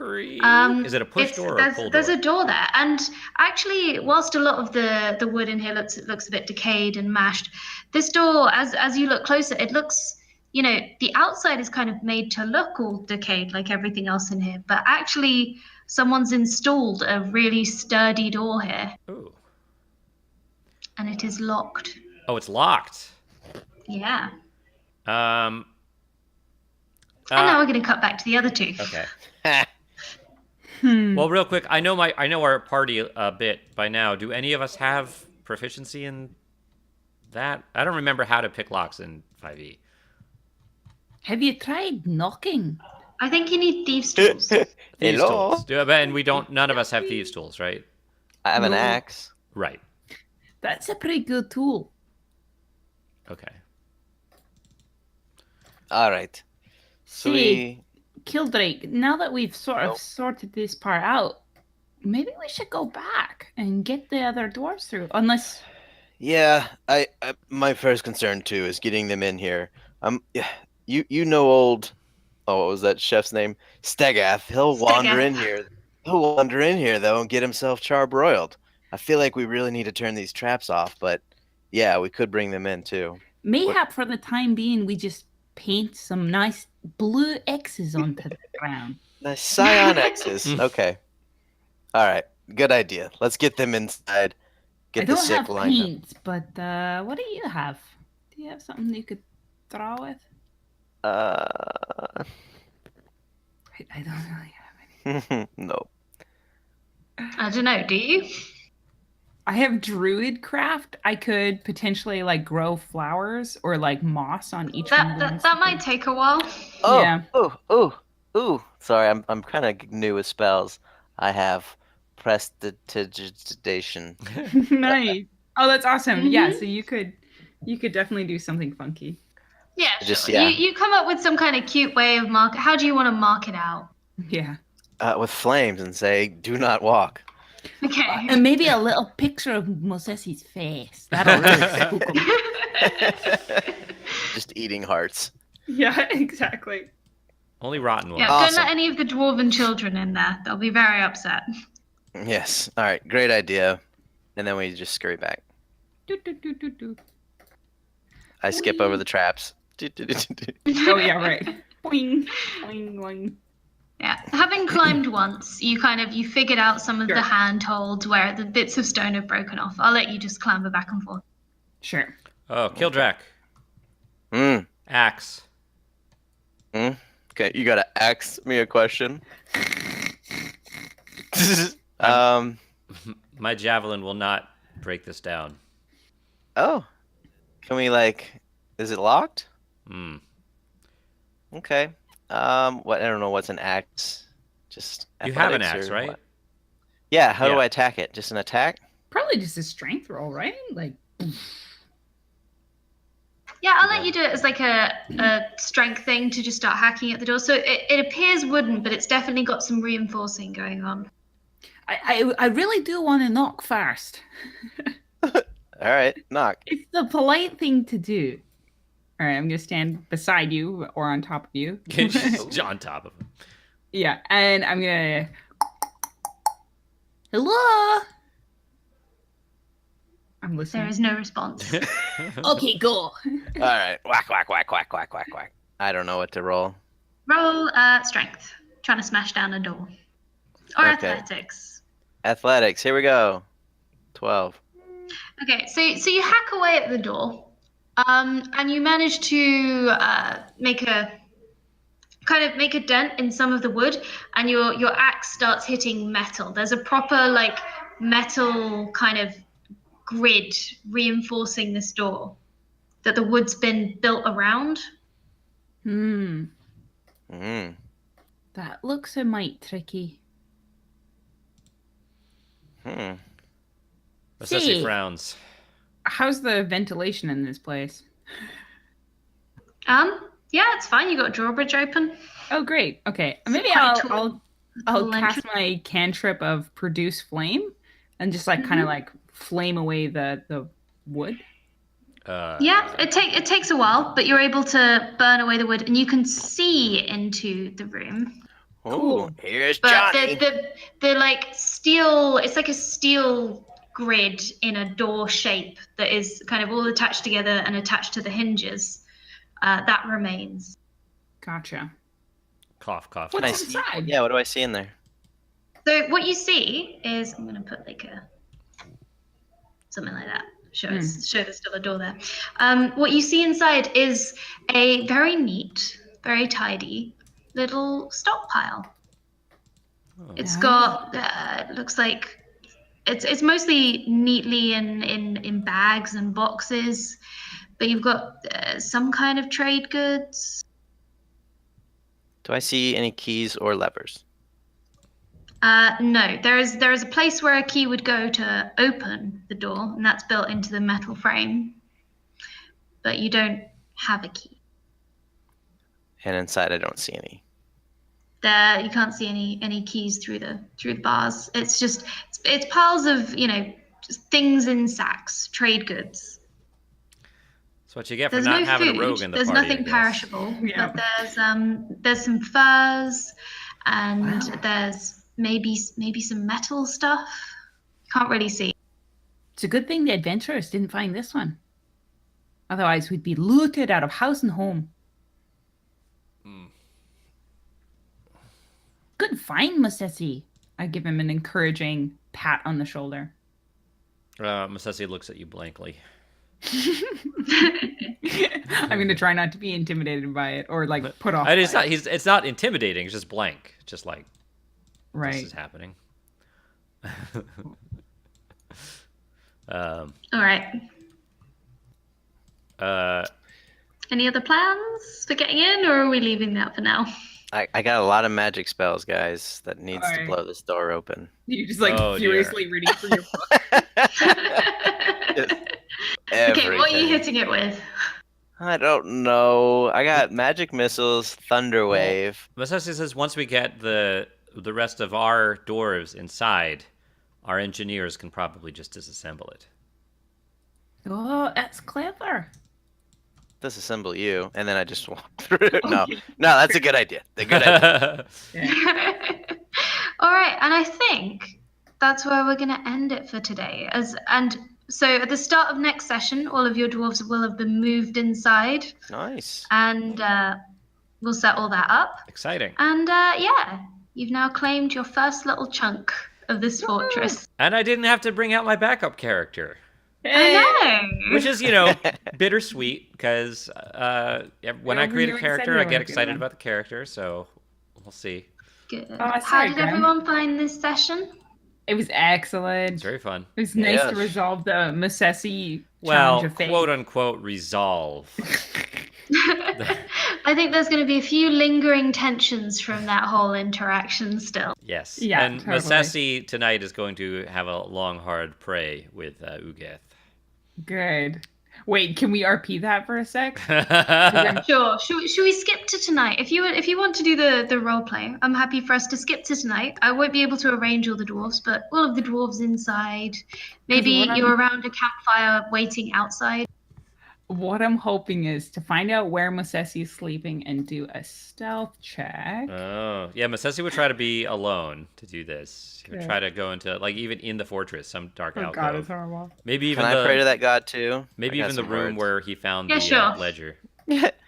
Is it a push door or a pull door? There's a door there, and actually, whilst a lot of the wood in here looks a bit decayed and mashed, this door, as you look closer, it looks, the outside is kind of made to look all decayed like everything else in here, but actually, someone's installed a really sturdy door here. Ooh. And it is locked. Oh, it's locked. Yeah. And now we're going to cut back to the other two. Okay. Well, real quick, I know our party a bit by now. Do any of us have proficiency in that? I don't remember how to pick locks in 5e. Have you tried knocking? I think you need thieves' tools. Thieves' tools. And we don't. None of us have thieves' tools, right? I have an axe. Right. That's a pretty good tool. Okay. All right. So See, Kildrake, now that we've sort of sorted this part out, maybe we should go back and get the other dwarves through. Unless Yeah, my first concern too is getting them in here. Yeah, you know old. Oh, what was that chef's name? Stegath. He'll wander in Stegath. here. He'll wander in here though and get himself charbroiled. I feel like we really need to turn these traps off, but yeah, we could bring them in too. What? mayhap for the time being we just paint some nice blue X's onto the ground. Nice Scion X's. Okay. All right. Good idea. Let's get them inside. I Get the don't sick have lined up. paint, but what do you have? Do you have something you could draw with? Uh, I don't really have any. no. I don't know. Do you? I have druid craft. I could potentially like grow flowers or like moss on each one of them. That might take a while. Oh, Yeah. ooh. Sorry, I'm kind of new with spells. I have prestidigitation. Nice. Oh, that's awesome. Yeah, Mhm. so you could definitely do something funky. Yeah, Just sure. yeah, You come up with some kind of cute way of mark. How do you want to mark it out? Yeah. with flames and say, "Do not walk." Okay. And maybe a little picture of Mosesi's face. That'll really spook him. Just eating hearts. Yeah, exactly. Only rotten ones. Yeah, Awesome. don't let any of the dwarven children in there. They'll be very upset. Yes. All right. Great idea. And then we just scurry back. Do, do, do, do, do. I skip over the traps. Oh yeah, right. Boing, boing, boing. Yeah. Having climbed once, you figured out some of Sure. the handholds where the bits of stone have broken off. I'll let you just clamber back and forth. Sure. Oh, Kildrak. Mm. Axe. Okay, you gotta ask me a question. um. My javelin will not break this down. Oh, can we Is it locked? Hmm. Okay. What? I don't know what's an axe. Just You have an athletics axe, or right? what? Yeah. How do Yeah. I attack it? Just an attack? Probably just a strength roll, right? Like Yeah, I'll let you do it as like a strength thing to just start hacking at the door. So it appears wooden, but it's definitely got some reinforcing going on. I really do want to knock first. All right. Knock. It's the polite thing to do. All right, I'm gonna stand beside you or on top of you. Just on top of him. Yeah, and I'm gonna. Hello. I'm listening. There is no response. Okay, go. All right. Whack, whack, whack, whack, whack, whack, whack. I don't know what to roll. Roll strength. Trying to smash down a door. Or Okay. athletics. Athletics. Here we go. 12. Okay, so you hack away at the door, and you manage to make a dent in some of the wood, and your axe starts hitting metal. There's a proper like metal kind of grid reinforcing this door that the wood's been built around. Hmm. Mm. That looks a mite tricky. Hmm. Assessi See. frowns. How's the ventilation in this place? Yeah, it's fine. You got a drawbridge open. Oh, great. Okay, maybe Quite I'll little cast entrance. my cantrip of produce flame, and just like kind of like flame away the wood. Yeah, it takes a while, but you're able to burn away the wood, and you can see into the room. Ooh, here's But Johnny. the like steel, it's like a steel grid in a door shape that is kind of all attached together and attached to the hinges. That remains. Gotcha. Cough, cough. What's cough. Nice. inside? Yeah, what do I see in there? So what you see is, I'm going to put like something like that. Show there's still a door there. What you see inside is a very neat, very tidy little stockpile. It's got it looks like it's mostly neatly in bags and boxes, but you've got some kind of trade goods. Do I see any keys or levers? No, there is a place where a key would go to open the door, and that's built into the metal frame. But you don't have a key. And inside I don't see any. There, you can't see any keys through the bars. It's just it's piles of just things in sacks, trade goods. That's what you get for There's not no having a food. rogue in the There's party, I nothing guess. perishable, Yeah. but there's some furs, and there's maybe some metal stuff. Can't really see. It's a good thing the adventurers didn't find this one. Otherwise, we'd be looted out of house and home. Good find, Musesi. I give him an encouraging pat on the shoulder. Masesi looks at you blankly. I'm going to try not to be intimidated by it or like put off. It's not intimidating. It's just blank. Just like right. This is happening. All right. Any other plans for getting in, or are we leaving that for now? I got a lot of magic spells, guys, that needs to blow this door open. You're just like furiously reading through your book. Okay, what are you hitting it with? I don't know. I got magic missiles, thunder wave. Masesi says once we get the rest of our dwarves inside, our engineers can probably just disassemble it. Oh, that's clever. Disassemble you, and then I just walk through. No, that's a good idea. A good idea. All right, and I think that's where we're going to end it for today. So at the start of next session, all of your dwarves will have been moved inside. Nice. And we'll set all that up. Exciting. And you've now claimed your first little chunk of this fortress. And I didn't have to bring out my backup character. I know. Which is, bittersweet, because when I create a character, I get excited about the character, so we'll see. Good. How did everyone find this session? It was excellent. It's very fun. It was nice to resolve the Musesi challenge of fate. Quote-unquote resolve. I think there's going to be a few lingering tensions from that whole interaction still. Yes. Yeah, and totally. Musesi tonight is going to have a long, hard pray with Ugeth. Good. Wait, can we RP that for a sec? Sure. Should we skip to tonight? If you want to do the role play, I'm happy for us to skip to tonight. I won't be able to arrange all the dwarves, but all of the dwarves inside. Maybe you're around a campfire waiting outside. What I'm hoping is to find out where Musesi is sleeping and do a stealth check. Oh, yeah, Musesi would try to be alone to do this. He would try to go into, even in the fortress, some dark alcove. God, it's horrible. Maybe even Can I pray to that god too? Maybe even the room where he found the ledger.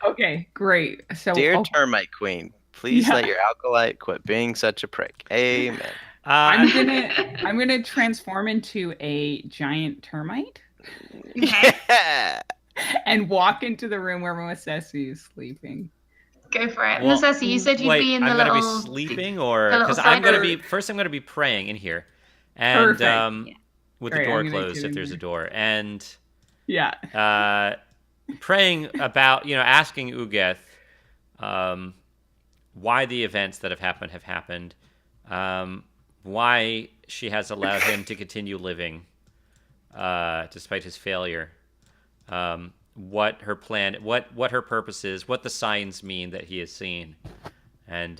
Okay, great. So, Dear Termite Queen, please let your acolyte quit being such a prick. Amen. I'm gonna transform into a giant termite. Okay. Yeah. And walk into the room where Musesi is sleeping. Go for it. Well, Musesi, you said you'd be in the I'm little... I'm going to be sleeping, or... Because I'm going to be praying in here. And with the door closed, if there's a door. And... Yeah. Praying about, asking Ugeth why the events that have happened. Why she has allowed him to continue living despite his failure. What her plan, what her purpose is, what the signs mean that he has seen, and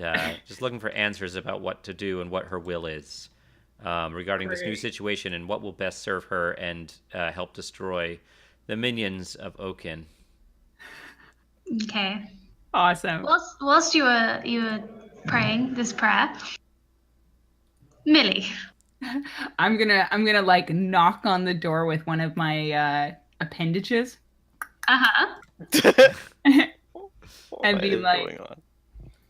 just looking for answers about what to do and what her will is regarding this new situation and what will best serve her and help destroy the minions of Oaken. Okay. Awesome. Whilst you were praying this prayer, Millie. I'm gonna like knock on the door with one of my appendages. And be like,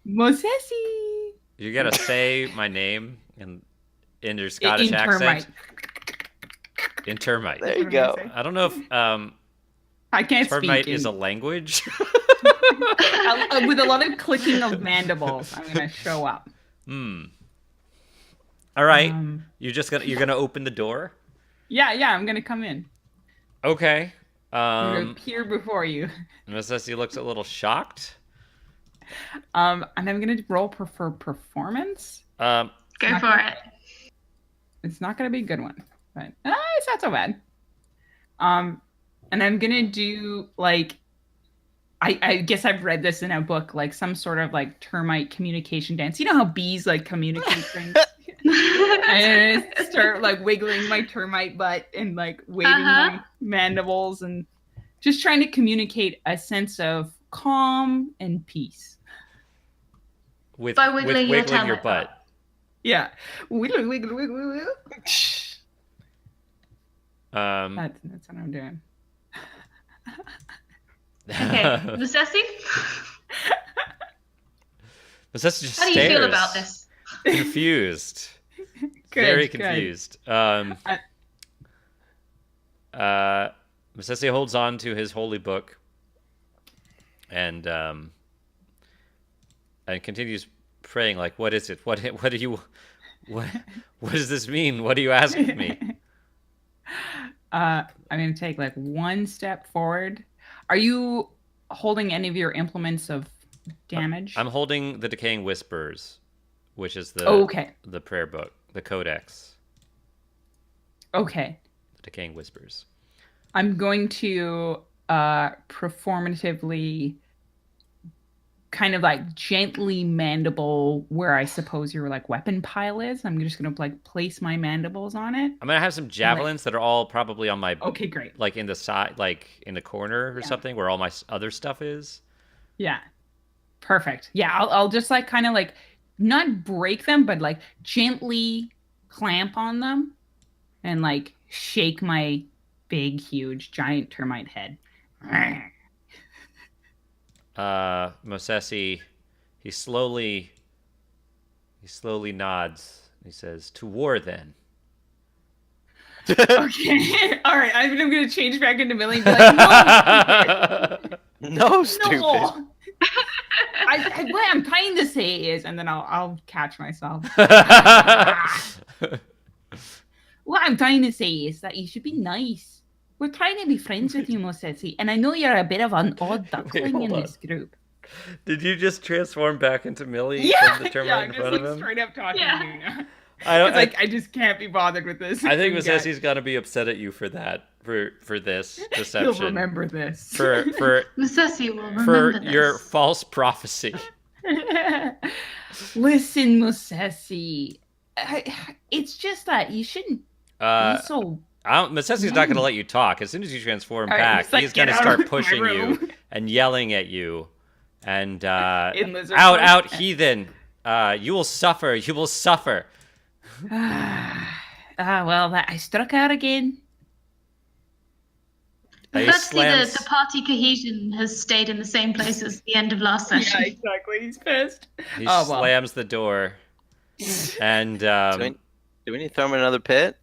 Musesi. You gotta say my name in your Scottish accent. In termite. There you go. I don't know if I can't termite speak is a language. With a lot of clicking of mandibles, I'm gonna show up. All right, you're gonna open the door. Yeah, I'm gonna come in. Okay. I'm gonna appear before you. Musesi looks a little shocked. And I'm gonna roll for performance. Go for it. It's not gonna be a good one, but it's not so bad. And I'm gonna do I guess I've read this in a book, like some sort of like termite communication dance. You know how bees like communicate things? And I start like wiggling my termite butt and like waving my mandibles and just trying to communicate a sense of calm and peace. By wiggling your termite butt. Yeah. Wiggle, wiggle, wiggle, wiggle. That's what I'm doing. Okay, Musesi? Musesi just How do you feel about this? Confused. Very confused. Musesi holds on to his holy book and continues praying like, what is it? What do you what does this mean? What are you asking me? I'm going to take like one step forward. Are you holding any of your implements of damage? I'm holding the Decaying Whispers, which is the prayer book, the codex. Okay. The Decaying Whispers. I'm going to performatively kind of like gently mandible where I suppose your like weapon pile is. I'm just going to like place my mandibles on it. I'm going to have some javelins that are all probably on my... Okay, great. Like in the side, like in the corner or something where all my other stuff is. Yeah. Perfect. Yeah, I'll just like kind of like not break them, but like gently clamp on them and like shake my big, huge, giant termite head. Musesi, he slowly nods. He says, "To war, then." Okay. All right. I'm going to change back into Millie and be like, no, stupid. No. What I'm trying to say is, and then I'll catch myself. What I'm trying to say is that you should be nice. We're trying to be friends with you, Musesi, and I know you're a bit of an odd duckling in this group. Did you just transform back into Millie? Yeah, from the termite in front of him? Straight up talking to you now. I just can't be bothered with this. I think Musesi's gonna be upset at you for that, for this deception. He'll remember this. For Musesi will remember this. Your false prophecy. Listen, Musesi, it's just that you shouldn't be so... Musesi's not going to let you talk. As soon as you transform back, he's going to start pushing you and yelling at you. And out, heathen! You will suffer. You will suffer. Well, I struck out again. Firstly, the party cohesion has stayed in the same place as the end of last session. Yeah, exactly. He's pissed. He slams the door. And do we need to throw him in another pit?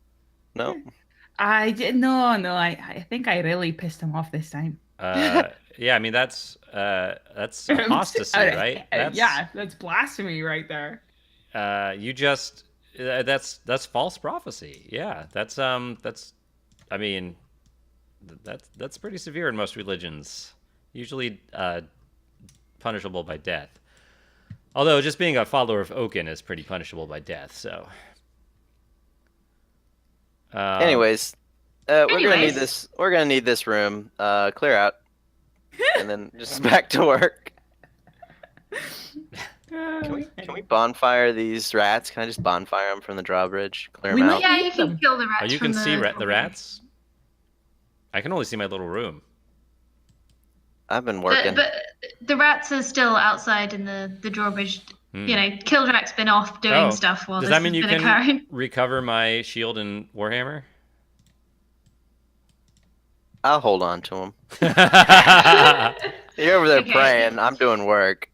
No. I did no. I think I really pissed him off this time. Yeah, I mean that's apostasy, right? That's blasphemy right there. You just that's false prophecy. Yeah, that's I mean that's pretty severe in most religions. Usually punishable by death. Although just being a follower of Oaken is pretty punishable by death. So. Anyways, we're gonna need this. We're gonna need this room. Clear out, and then just back to work. Can we bonfire these rats? Can I just bonfire them from the drawbridge? Clear them out. Yeah, you can kill the rats. Oh, you can see the rats. I can only see my little room. I've been working. But the rats are still outside in the drawbridge. You know, Kildrak's been off doing stuff while does this that mean has you been can occurring. recover my shield and warhammer? I'll hold on to them. You're over there praying. I'm doing work.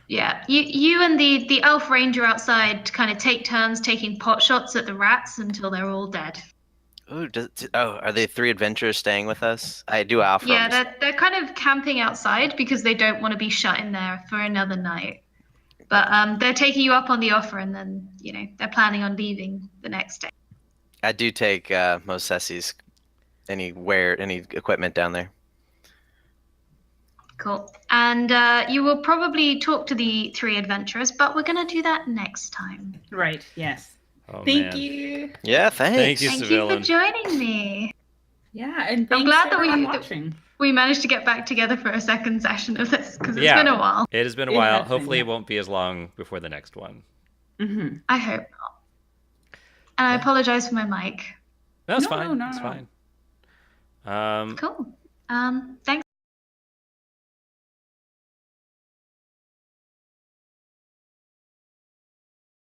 Yeah, you and the elf ranger outside kind of take turns taking pot shots at the rats until they're all dead. Ooh, are they 3 adventurers staying with us? I do offer them. Yeah, they're kind of camping outside because they don't want to be shut in there for another night. But they're taking you up on the offer, and then they're planning on leaving the next day. I do take Mosesi's any equipment down there. Cool. And you will probably talk to the 3 adventurers, but we're going to do that next time. Right, yes. Oh, Thank you. Yeah, thanks. Thank you, Thank civilian. you for joining me. Yeah, and I'm thanks glad that everyone we watching. we managed to get back together for a second session of this because it's Yeah. been a while. It has been a It while. has been, Hopefully, yeah. it won't be as long before the next one. Mm-hmm. I hope not. And I Yeah. apologize for my mic. No, it's No, fine. no, It's no. fine. Cool. Thanks